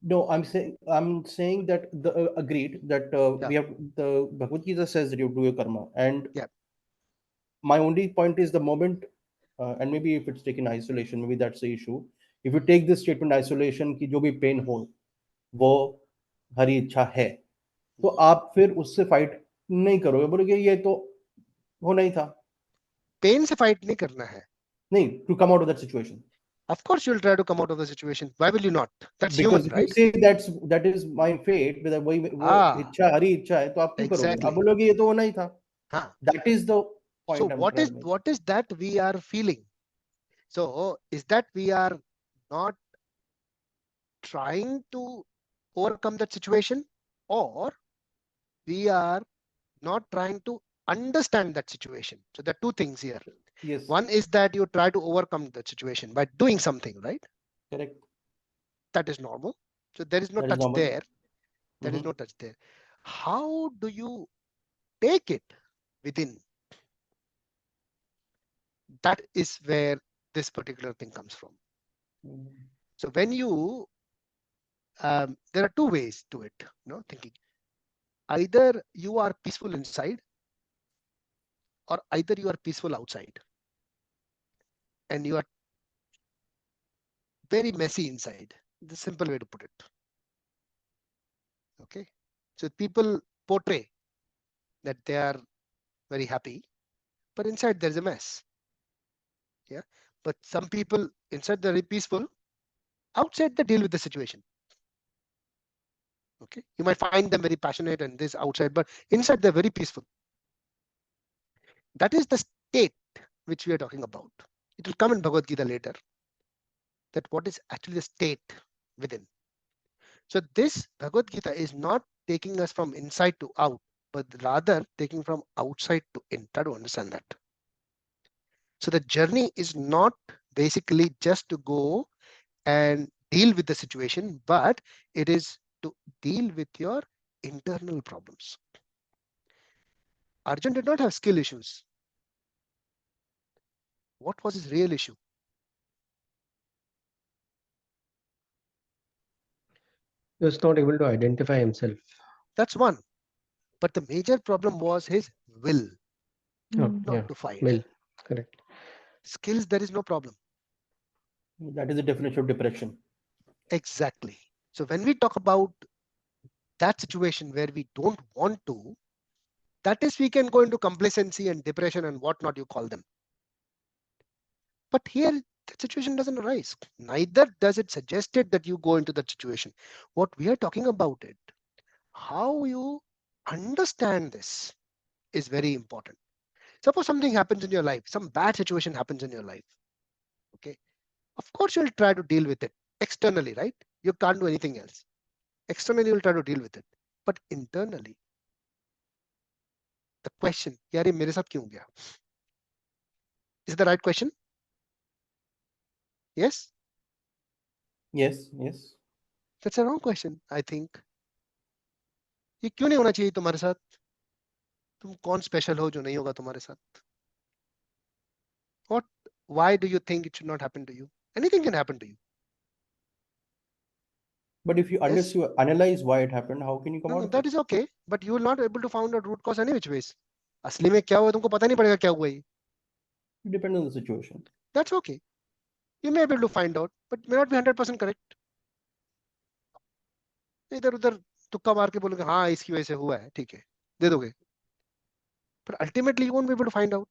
No, I'm saying that the agreed that Yeah. we have the Bhagavad Gita says that you do your karma, and Yeah. my only point is the moment, and maybe if it's taken isolation, maybe that's the issue. If you take this statement isolation कि जो भी pain हो वो हरी इच्छा है, तो आप फिर उससे फाइट नहीं करोगे, बोलोगे ये तो होना ही था. Pain से fight नहीं करना है. नहीं, to come out of that situation. Of course you'll try to come out of the situation. Why will you not? That's Because human, if right? you say that is my fate, वही वो Ah. इच्छा हरी इच्छा है, तो आप क्यों करोगे? Exactly. आप बोलोगे ये तो होना ही था. हाँ. That is the point So I'm what trying is to make. what is that we are feeling? So is that we are not trying to overcome that situation, or we are not trying to understand that situation? So there are two things here. Yes. One is that you try to overcome the situation by doing something, right? Correct. That is normal. So there is no That is touch normal. there. There is no touch there. How do you take it within? That is where this particular thing comes from. So when you, there are two ways to it, thinking. Either you are peaceful inside, or either you are peaceful outside. And you are very messy inside. The simple way to put it. Okay. So people portray that they are very happy, but inside there's a mess. Yeah. But some people inside they're very peaceful, outside they deal with the situation. Okay. You might find them very passionate and this outside, but inside they're very peaceful. That is the state which we are talking about. It will come in Bhagavad Gita later. That what is actually the state within. So this Bhagavad Gita is not taking us from inside to out, but rather taking from outside to in. Try to understand that. So the journey is not basically just to go and deal with the situation, but it is to deal with your internal problems. Arjun did not have skill issues. What was his real issue? He was not able to identify himself. That's one. But the major problem was his will, Oh, not yeah, to fight. will, correct. Skills, there is no problem. That is the definition of depression. Exactly. So when we talk about that situation where we don't want to, that is we can go into complacency and depression and whatnot you call them. But here that situation doesn't arise. Neither does it suggested that you go into that situation. What we are talking about it, how you understand this is very important. Suppose something happens in your life, some bad situation happens in your life. Okay. Of course, you'll try to deal with it externally, right? You can't do anything else. Externally, you'll try to deal with it. But internally, the question, यार ये मेरे साथ क्यों गया? Is it the right question? Yes? Yes, yes. That's a wrong question, I think. ये क्यों नहीं होना चाहिए तुम्हारे साथ? तुम कौन स्पेशल हो जो नहीं होगा तुम्हारे साथ? What? Why do you think it should not happen to you? Anything can happen to you. But if you Yes. you analyze why it happened, how can you come No, out no, of that it? is okay. But you will not be able to find out root cause any which ways. असली में क्या हुआ तुमको पता नहीं पड़ेगा क्या हुआ ये. It depends on the situation. That's okay. You may be able to find out, but may not be 100% correct. इधर उधर तुक्का मार के बोलोगे हाँ इसकी वजह से हुआ है, ठीक है, दे दोगे. But ultimately you won't be able to find out.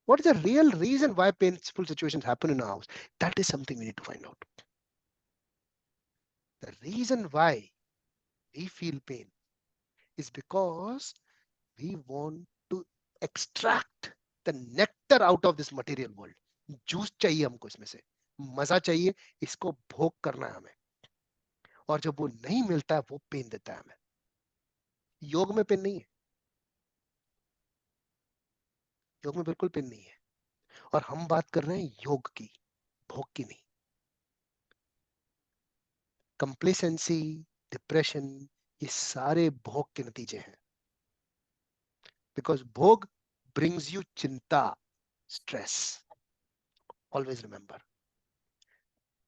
What is the real reason why painful situations happen in our house? That is something we need to find out. The reason why we feel pain is because we want to extract the nectar out of this material world. Juice चाहिए हमको इसमें से, मजा चाहिए, इसको भोग करना है हमें. और जब वो नहीं मिलता है वो पेन देता है हमें. योग में पेन नहीं है, योग में बिल्कुल पेन नहीं है। और हम बात कर रहे हैं योग की, भोग की नहीं। कंप्लेसेंसी, डिप्रेशन, ये सारे भोग के नतीजे हैं। बिकॉज भोग ब्रिंग्स यू चिंता, stress. Always remember.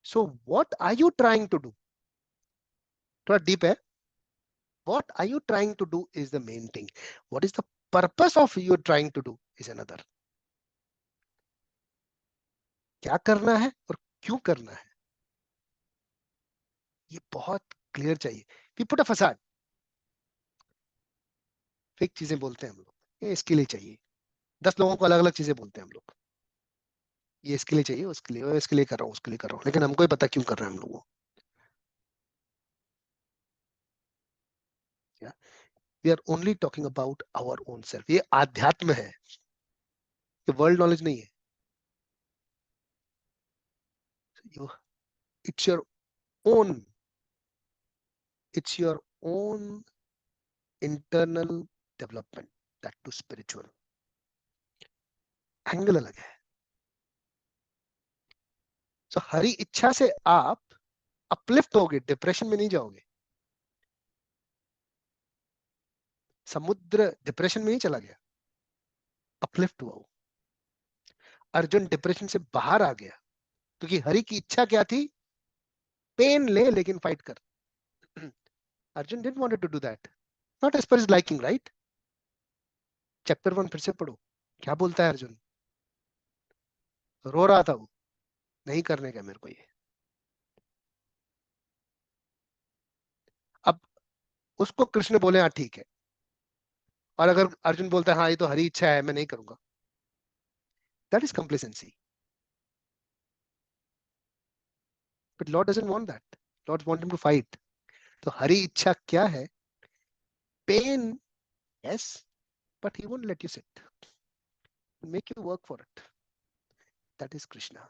So what are you trying to do? थोड़ा डीप है। What are you trying to do is the main thing. What is the purpose of you trying to do is another. क्या करना है और क्यों करना है, ये बहुत क्लियर चाहिए। We put a facade. Fake चीजें बोलते हैं हम लोग, ये इसके लिए चाहिए। 10 लोगों को अलग अलग चीजें बोलते हैं हम लोग, ये इसके लिए चाहिए, उसके लिए, इसके लिए कर रहा हूँ, उसके लिए कर रहा हूँ, लेकिन हमको ही पता क्यों कर रहे हैं हम लोगों। We are only talking about our own self. ये आध्यात्म है, ये वर्ल्ड नॉलेज नहीं है। It's your own, it's your own internal development, that to spiritual angle अलग है। सो हरी इच्छा से आप अपलिफ्ट होगे, डिप्रेशन में नहीं जाओगे। समुद्र डिप्रेशन में नहीं चला गया, अपलिफ्ट हुआ वो। अर्जुन डिप्रेशन से बाहर आ गया क्योंकि हरि की इच्छा क्या थी? पेन ले लेकिन फाइट कर। Arjun didn't wanted to do that, not as per his liking, right? Chapter 1 फिर से पढ़ो, क्या बोलता है अर्जुन? रो रहा था वो, नहीं करने का मेरे को ये। अब उसको कृष्ण बोले हाँ ठीक है, और अगर अर्जुन बोलता है हाँ ये तो हरी इच्छा है, मैं नहीं करूंगा, that is complacency. But lord doesn't want that, lord want him to fight. तो हरी इच्छा क्या है? Pain, yes, but he won't let you sit, make you work for it. That is Krishna.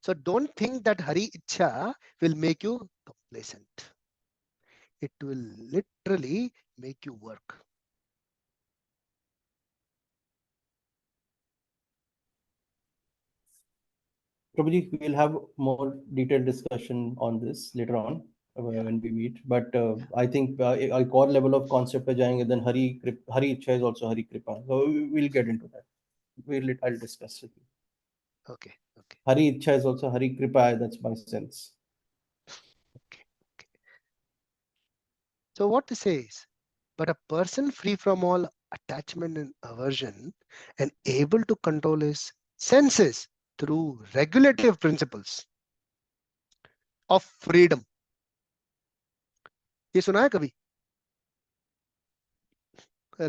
So don't think that Hari Ichha will make you complacent. It will literally make you work. Prabhuji, we'll have more detailed discussion on this later on when we meet. But I think a core level of concept पे जाएंगे, then Hari Ichha is also Hari Kripa. So we'll get into that. I'll discuss with you. Okay, okay, Hari Ichha is also Hari Kripa. That's my sense. okay, okay. So what this says, but a person free from all attachment and aversion and able to control his senses through regulative principles of freedom. ये सुना है कभी?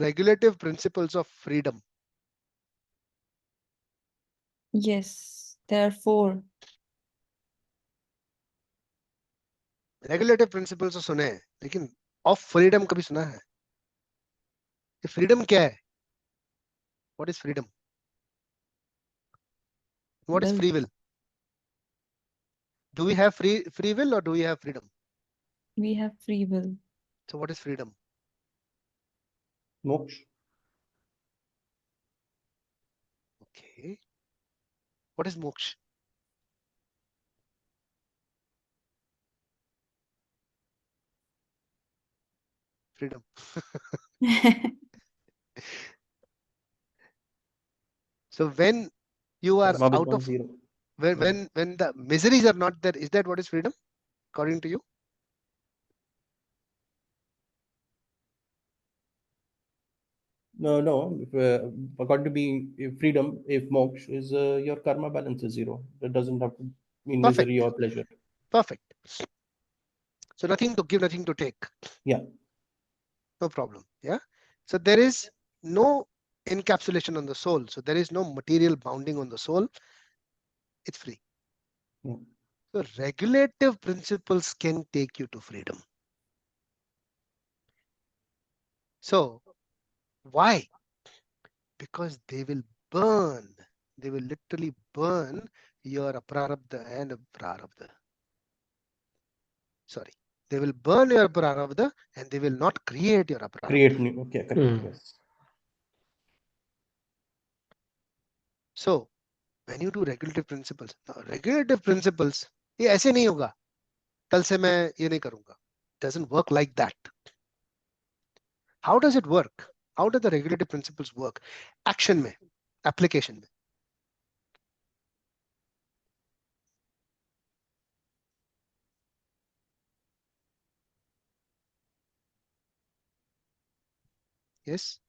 Regulative principles of freedom. Yes, there are 4. Regulative principles तो सुने हैं, लेकिन of freedom कभी सुना है? ये फ्रीडम क्या है? What is freedom? What is Well, free will? Do we have free will और do we have freedom? we have free will. So what is freedom? Moksha. Okay, what is moksha? Freedom. So when you are Karma out becomes of, zero. when the miseries are not there, is that what is freedom according to you? No. According to me, if freedom, if moksha is your karma balance is zero. That doesn't have to mean Perfect, misery or pleasure. perfect. So nothing to give, nothing to take. Yeah. No problem. Yeah. So there is no encapsulation on the soul, so there is no material bounding on the soul. It's free. Yeah. So regulative principles can take you to freedom. So why? Because they will burn, they will literally burn your aprarabdha and prarabdha. Sorry, They will burn your prarabdha and they will not create your aprarabdha. Create new. Okay, correct. Yes. So when you do regulative principles, now regulative principles, ये ऐसे नहीं होगा, कल से मैं ये नहीं करूंगा. Doesn't work like that. How does it work? How do the regulative principles work? Action में, application में. Yes.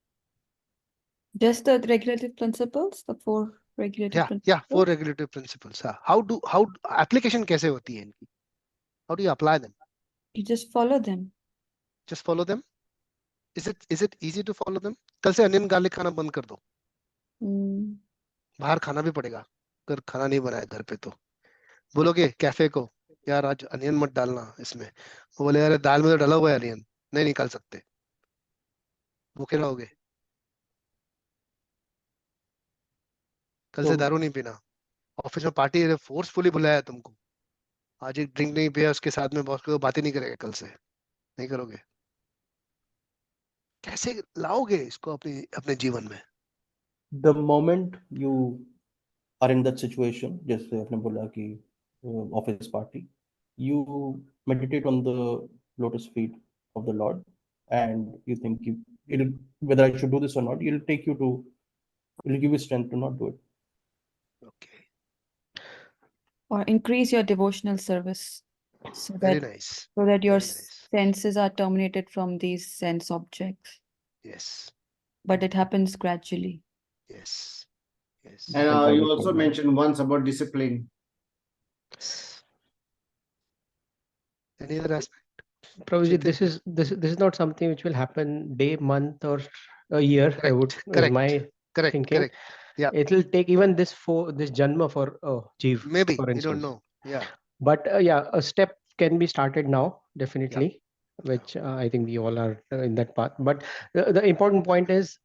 Just the regulative principles, the four regulative principles. Yeah, four regulative principles. How application कैसे होती है इनकी? How do you apply them? You just follow them. Just follow them. Is it easy to follow them? कल से onion garlic खाना बंद कर दो. बाहर खाना भी पड़ेगा अगर खाना नहीं बनाया घर पे तो. बोलोगे कैफे को यार आज अनियन मत डालना इसमें, वो बोले यार दाल में तो डाला हुआ है अनियन, नहीं निकाल सकते, भूखे रहोगे. कल से दारू नहीं पीना. ऑफिस में पार्टी फोर्सफुली बुलाया तुमको, आज एक ड्रिंक नहीं पिया उसके साथ में बॉस को बात ही नहीं करेगा, कल से नहीं करोगे. कैसे लाओगे इसको अपने जीवन में? The moment you are in that situation, जैसे आपने बोला कि office party, you meditate on the lotus feet of the Lord, and you think whether I should do this or not. It'll give you strength to not do it. Okay. Or increase your devotional service so Very that nice. so that your Very nice. senses are terminated from these sense objects. Yes. But it happens gradually. Yes. Yes. And Compound you with also time. mentioned once about discipline. Any other aspect? Prabhuji, Jitin? this is not something which will happen day, month, or a year. I would is Correct. my Correct. thinking. Correct. Yeah. It will take even this janma for Jeev, Maybe for you instance. don't know. Yeah. But yeah, a step can be started now, definitely, which I think we all are in that path. But the important point is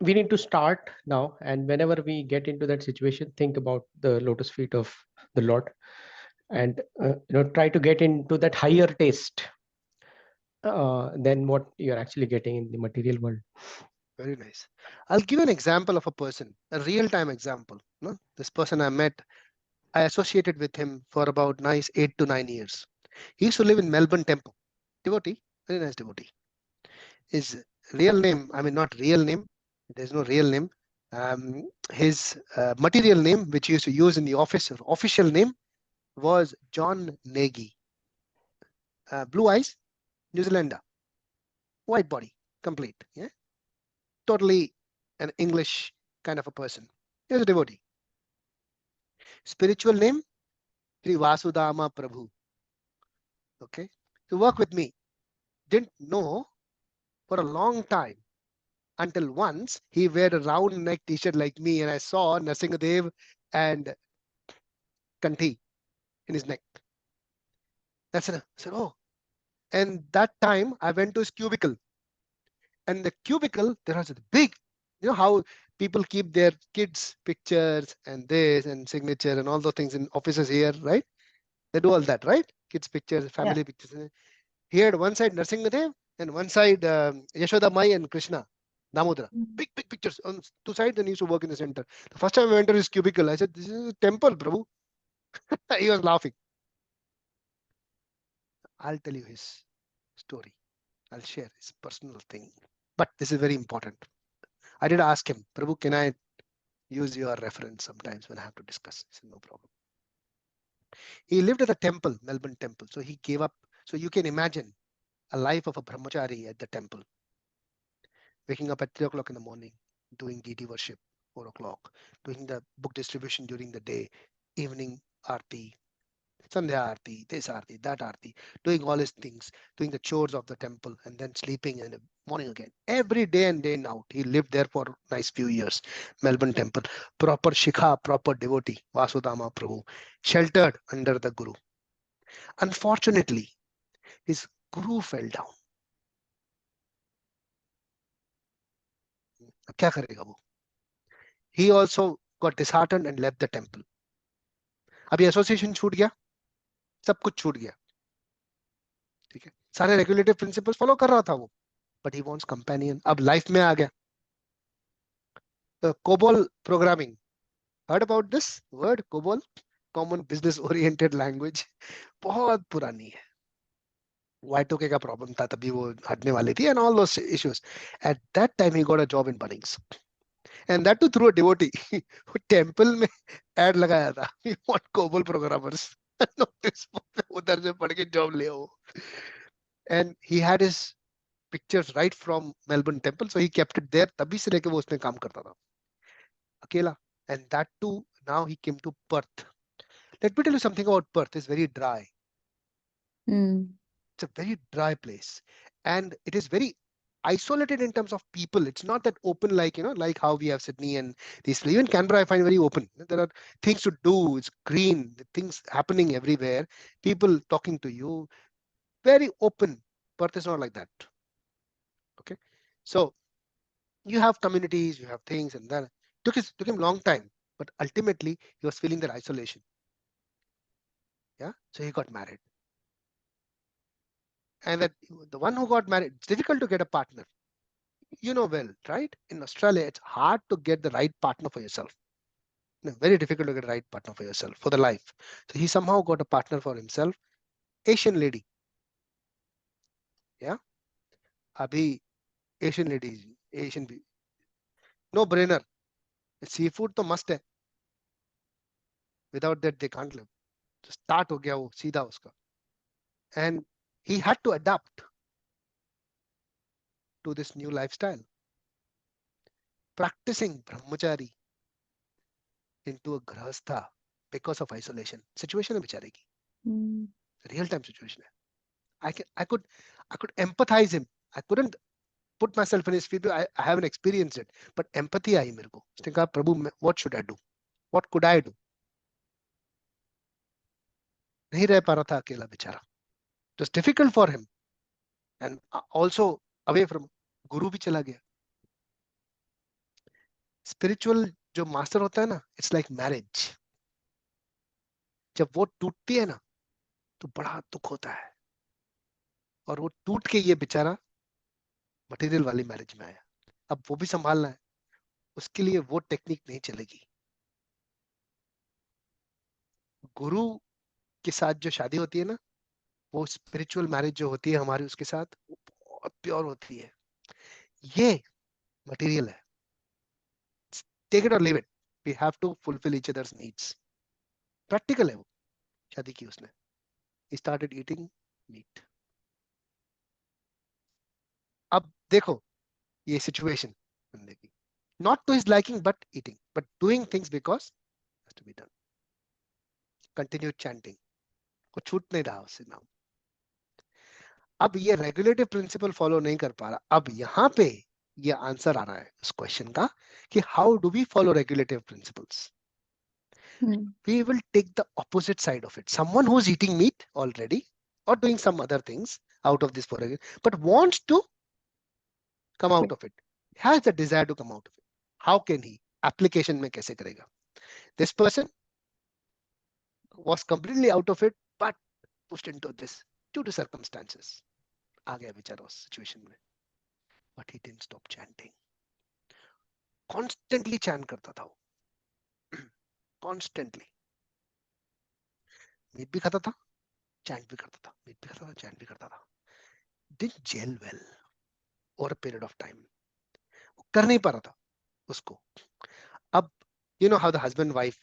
we need to start now, and whenever we get into that situation, think about the lotus feet of the Lord, and try to get into that higher taste than what you're actually getting in the material world. Very nice. I'll give an example of a person, a real-time example. No? This person I met, I associated with him for about 8 to 9 years. He used to live in Melbourne Temple. Devotee, very nice devotee. His real name, I mean not real name, there's no real name. His material name, which he used to use in the office, or official name, was John Nagy. Blue eyes, New Zealander, white body, complete. Yeah, totally an English kind of a person. He was a devotee. Spiritual name, Sri Vasudama Prabhu. Okay, to work with me. Didn't know for a long time until once he wear a round neck t-shirt like me, and I saw Nrsimhadev and Kanti in his neck. That's it. I said, oh. And that time I went to his cubicle. And the cubicle, there was a big, you know how people keep their kids' pictures and this and signature and all those things in offices here, right? They do all that, right? Kids' pictures, family pictures. He had one side Nrsimhadev and one side Yashoda Mai and Krishna, Damodara. Big pictures on two sides, and he used to work in the center. The first time I went to his cubicle, I said, this is a temple, Prabhu. He was laughing. I'll tell you his story. I'll share his personal thing. But this is very important. I did ask him, Prabhu, can I use your reference sometimes when I have to discuss? He said, no problem. He lived at the temple, Melbourne Temple. So he gave up. So you can imagine a life of a brahmachari at the temple. Waking up at 3 o'clock in the morning, doing deity worship, 4 o'clock, doing the book distribution during the day, evening aarti, Sandhya Aarti, this Aarti, that Aarti, doing all his things, doing the chores of the temple, and then sleeping in the morning again. Every day and day and out. He lived there for a nice few years. Melbourne Temple. Proper Shikha, proper devotee, Vasudama Prabhu, sheltered under the Guru. Unfortunately, his Guru fell down. क्या करेगा वो? He also got disheartened and left the temple. अभी association छूट गया, सब कुछ छूट गया. ठीक है, सारे रेगुलेटिव प्रिंसिपल्स फॉलो कर रहा था वो, बट ही वांट्स कंपेनियन. अब लाइफ में आ गया. COBOL programming, heard about this word COBOL? Common business oriented language, बहुत पुरानी है. Y2K का प्रॉब्लम था, तभी वो हटने वाली थी and all those issues. At that time he got a job in Bunnings and that too through a devotee. Temple में एड लगाया था, we want COBOL programmers. Notice उधर से पढ़ के जॉब ले आओ. And he had his pictures right from Melbourne temple, so he kept it there. तभी से लेके वो उसमें काम करता था अकेला. And that too now he came to Perth. Let me tell you something about Perth. Is very dry. It's a very dry place, and it is very isolated in terms of people. It's not that open like, like how we have Sydney and these. Even Canberra I find very open. There are things to do. It's green, things happening everywhere, people talking to you, very open. Perth is not like that. Okay, so you have communities, you have things, and then took him long time, but ultimately he was feeling that isolation. Yeah, so he got married. And that the one who got married, it's difficult to get a partner. You know well, right? In Australia, it's hard to get the right partner for yourself. No, very difficult to get the right partner for yourself for the life. So he somehow got a partner for himself. Asian lady. Yeah. Abhi Asian ladies, Asian no brainer. Seafood to must hai. Without that they can't live. So start ho gaya wo seedha uska. And he had to adapt to this new lifestyle. Practicing brahmachari into a grahastha because of isolation. Situation hai bichare ki. Real time situation hai. I could empathize him. I couldn't put myself in his feet. I haven't experienced it, but empathy आई मेरे को. उसने कहा प्रभु, what should I do? What could I do? नहीं रह पा रहा था अकेला बेचारा. It was difficult for him, and also away from गुरु भी चला गया. Spiritual जो मास्टर होता है ना, it's like marriage. जब वो टूटती है ना, तो बड़ा दुख होता है. और वो टूट के ये बेचारा मटेरियल वाली मैरिज में आया. अब वो भी संभालना है. उसके लिए वो टेक्निक नहीं चलेगी. गुरु के साथ जो शादी होती है ना, वो स्पिरिचुअल मैरिज जो होती है हमारी उसके साथ, वो बहुत प्योर होती है. ये मटेरियल है. टेक इट और leave it. We have to fulfil each others needs. Practical है वो. शादी की उसने. He started eating meat. अब देखो ये सिचुएशन बंदे की. Not to his liking but eating, but doing things because has to be done. Continue chanting. को छूट नहीं रहा उससे नाम. अब ये रेगुलेटिव प्रिंसिपल फॉलो नहीं कर पा रहा. अब यहाँ पे ये आंसर आ रहा है उस क्वेश्चन का कि how do we follow regulative principles. We will take the opposite side of it. Someone who's eating meat already or doing some other things out of this foray, but wants to come out of it, has the desire to come out of it. How can he? Application में कैसे करेगा? This person was completely out of it, but pushed into this due to circumstances. आ गया बेचारा उस situation में. But he didn't stop chanting. Constantly chant करता था वो. Constantly. मीट भी खाता था, chant भी करता था. मीट भी खाता था, chant भी करता था. Didn't gel well over a period of time. वो कर नहीं पा रहा था उसको. अब you know how the husband wife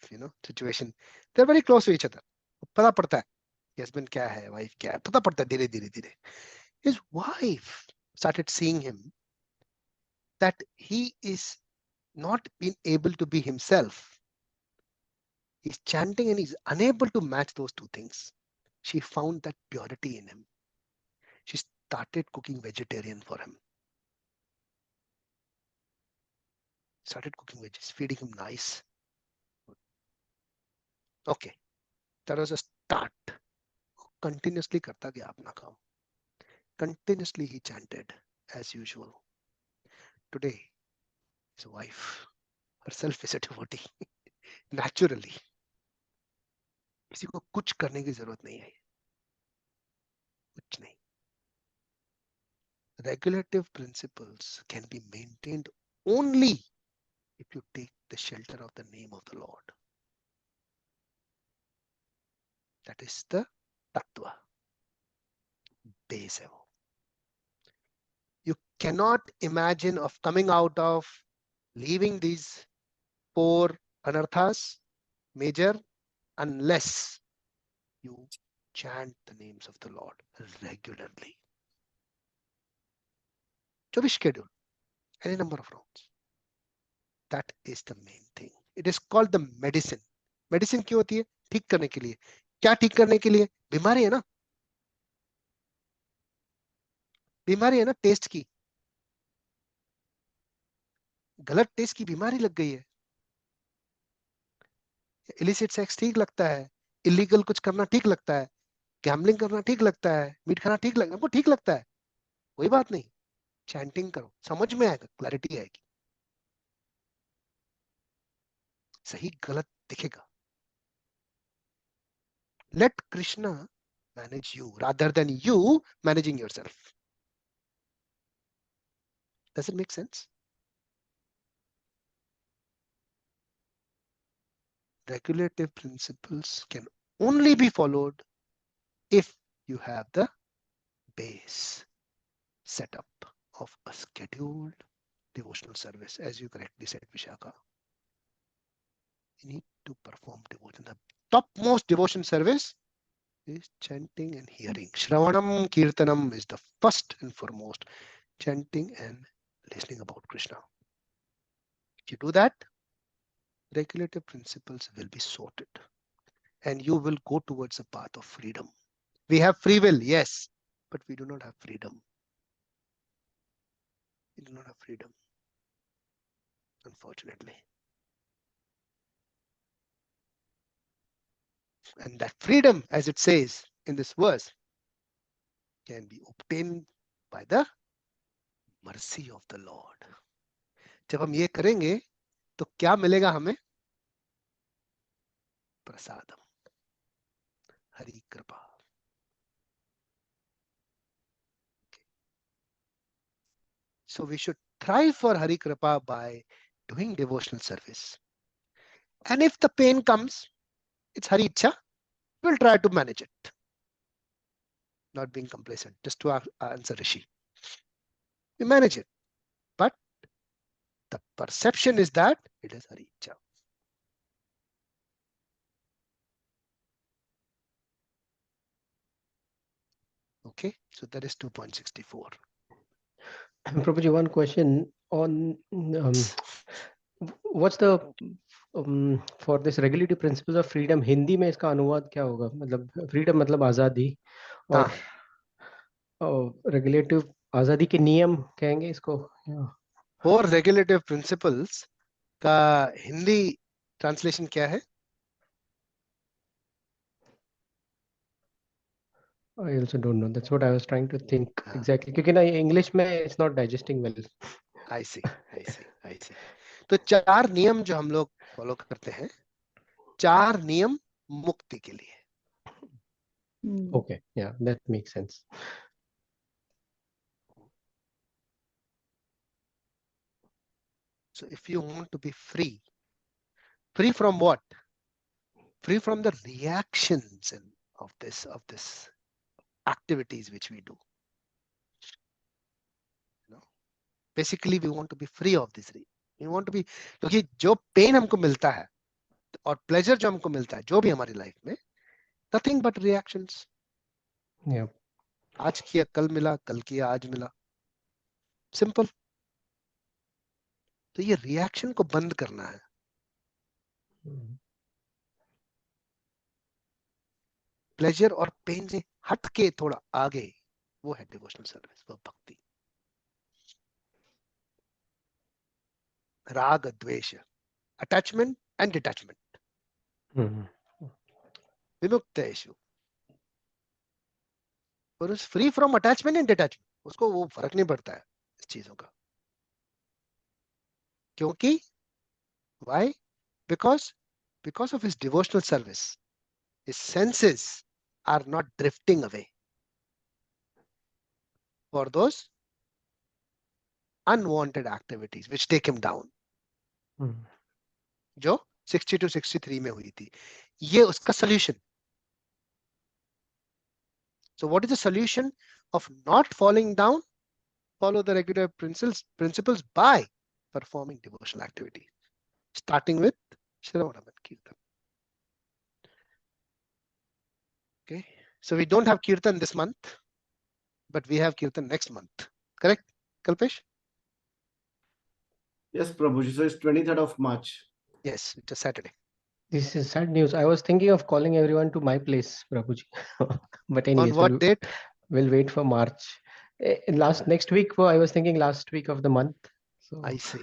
situation, they're very close to each other. पता पड़ता है कि husband क्या है, wife क्या है, पता पड़ता है धीरे धीरे धीरे. His wife started seeing him that he is not being able to be himself. He's chanting and he's unable to match those two things. She found that purity in him. She started cooking vegetarian for him. Started cooking veggies, feeding him nice. Okay, that was a start. Continuously करता गया अपना काम. Continuously he chanted as usual. Today, his wife herself is a devotee. Naturally. किसी को कुछ करने की जरूरत नहीं है. कुछ नहीं. regulative principles can be maintained only if you take the shelter of the name of the Lord. That is the tattva. Base hai wo. You cannot imagine of coming out of leaving these 4 anarthas, major, unless you chant the names of the Lord regularly. To be scheduled, any number of rounds. That is the main thing. It is called the medicine. Medicine क्यों होती है? ठीक करने के लिए. क्या ठीक करने के लिए? बीमारी है ना. बीमारी है ना टेस्ट की. गलत टेस्ट की बीमारी लग गई है. इलिसिट सेक्स ठीक लगता है. इलीगल कुछ करना ठीक लगता है. गैम्बलिंग करना ठीक लगता है. मीट खाना ठीक लगता है. हमको ठीक लगता है. कोई बात नहीं. चैंटिंग करो. समझ में आएगा. क्लैरिटी आएगी. सही गलत दिखेगा. Let Krishna manage you rather than you managing yourself. Does it make sense? Regulative principles can only be followed if you have the base setup of a scheduled devotional service, as you correctly said, Vishaka. You need to perform devotion. The topmost devotion service is chanting and hearing. Shravanam Kirtanam is the first and foremost. Chanting and listening about Krishna. If you do that, regulative principles will be sorted and you will go towards a path of freedom. We have free will, yes, but we do not have freedom. We do not have freedom, unfortunately. And that freedom, as it says in this verse, can be obtained by the mercy of the Lord. जब हम ये करेंगे तो क्या मिलेगा हमें? प्रसादम, हरि कृपा. So we should thrive for Hari Kripa by doing devotional service. And if the pain comes, it's Hari Ichha, we'll try to manage it. Not being complacent, just to answer Rishi. We manage it. But the perception is that it is Hari Ichha. Okay, so that is 2.64. Prabhuji, one question on what's the for this regulative principles of freedom, Hindi में इसका अनुवाद क्या होगा? मतलब freedom मतलब आजादी और regulative आजादी के नियम कहेंगे इसको. For regulative principles का हिंदी translation क्या है? I also don't know. That's what I was trying to think exactly. क्योंकि ना English में it's not digesting well. I see. तो 4 नियम जो हम लोग फॉलो करते हैं, 4 नियम मुक्ति के लिए. Okay, yeah, that makes sense. So if you want to be free from what? Free from the reactions and of this activities which we do. You know, basically we want to be free of this. We want to be, क्योंकि जो pain हमको मिलता है और pleasure जो हमको मिलता है, जो भी हमारी life में, nothing but reactions. Yeah. आज किया कल मिला, कल किया आज मिला. Simple. तो ये reaction को बंद करना है. Pleasure और pain से हट के थोड़ा आगे, वो है devotional service, वो भक्ति. राग द्वेष, attachment and detachment. विमुक्तेषु. और उस free from attachment and detachment, उसको वो फर्क नहीं पड़ता है इस चीजों का. क्योंकि why? Because of his devotional service, his senses are not drifting away. For those unwanted activities which take him down, जो 60 to 63 में हुई थी, ये उसका solution. So what is the solution of not falling down? Follow the regular principles by performing devotional activities, starting with Shravanam and Kirtan. Okay, so we don't have Kirtan this month, but we have Kirtan next month. Correct, Kalpesh? Yes, Prabhuji. So it's 23rd of March. Yes, it's a Saturday. This is sad news. I was thinking of calling everyone to my place, Prabhuji. But anyways, On what date? we'll wait for March. Next week, I was thinking last week of the month. So, I see.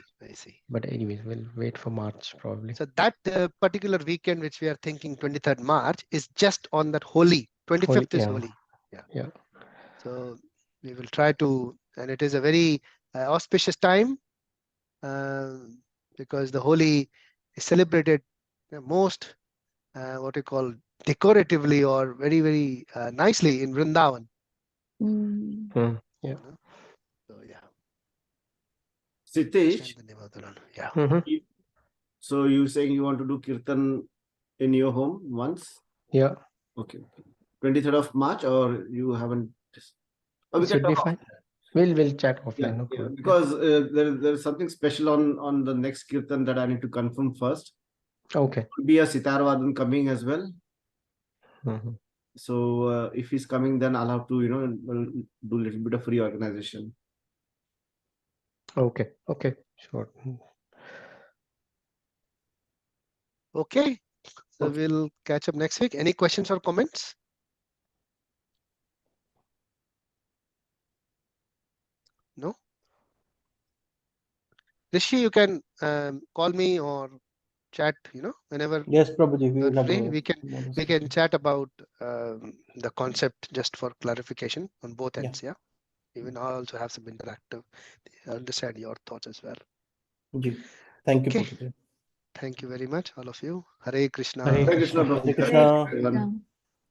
but anyways, we'll wait for March probably. So that particular weekend which we are thinking 23rd March is just on that holy. 25th is yeah. holy. Yeah. So we will try to, and it is a very auspicious time because the holy is celebrated most what we call decoratively or very, very nicely in Vrindavan. Mm. Yeah. So yeah. Sitesh, Yeah. so you saying you want to do Kirtan in your home once? Yeah. Okay. 23rd of March, or you haven't? Oh, we Should can be talk fine. We'll chat offline. Yeah, No yeah, problem. because there's something special on the next Kirtan that I need to confirm first. Okay. Could be a Sitar Vadan coming as well. So if he's coming, then I'll have to, do a little bit of reorganization. Okay. Sure. Okay. So Okay. we'll catch up next week. Any questions or comments? No? Rishi, you can call me or chat, whenever Yes, Prabhuji, we you're will have free. a We can chat about the concept just for clarification on both Yeah. ends. Yeah. Even I also have some interactive. I understand your thoughts as well. Ji. Thank you, Okay. Prabhuji. Thank you very much, all of you. Hare Krishna. Hare Hare Krishna, Krishna. Prabhuji. Hare Thank you, Krishna. everyone.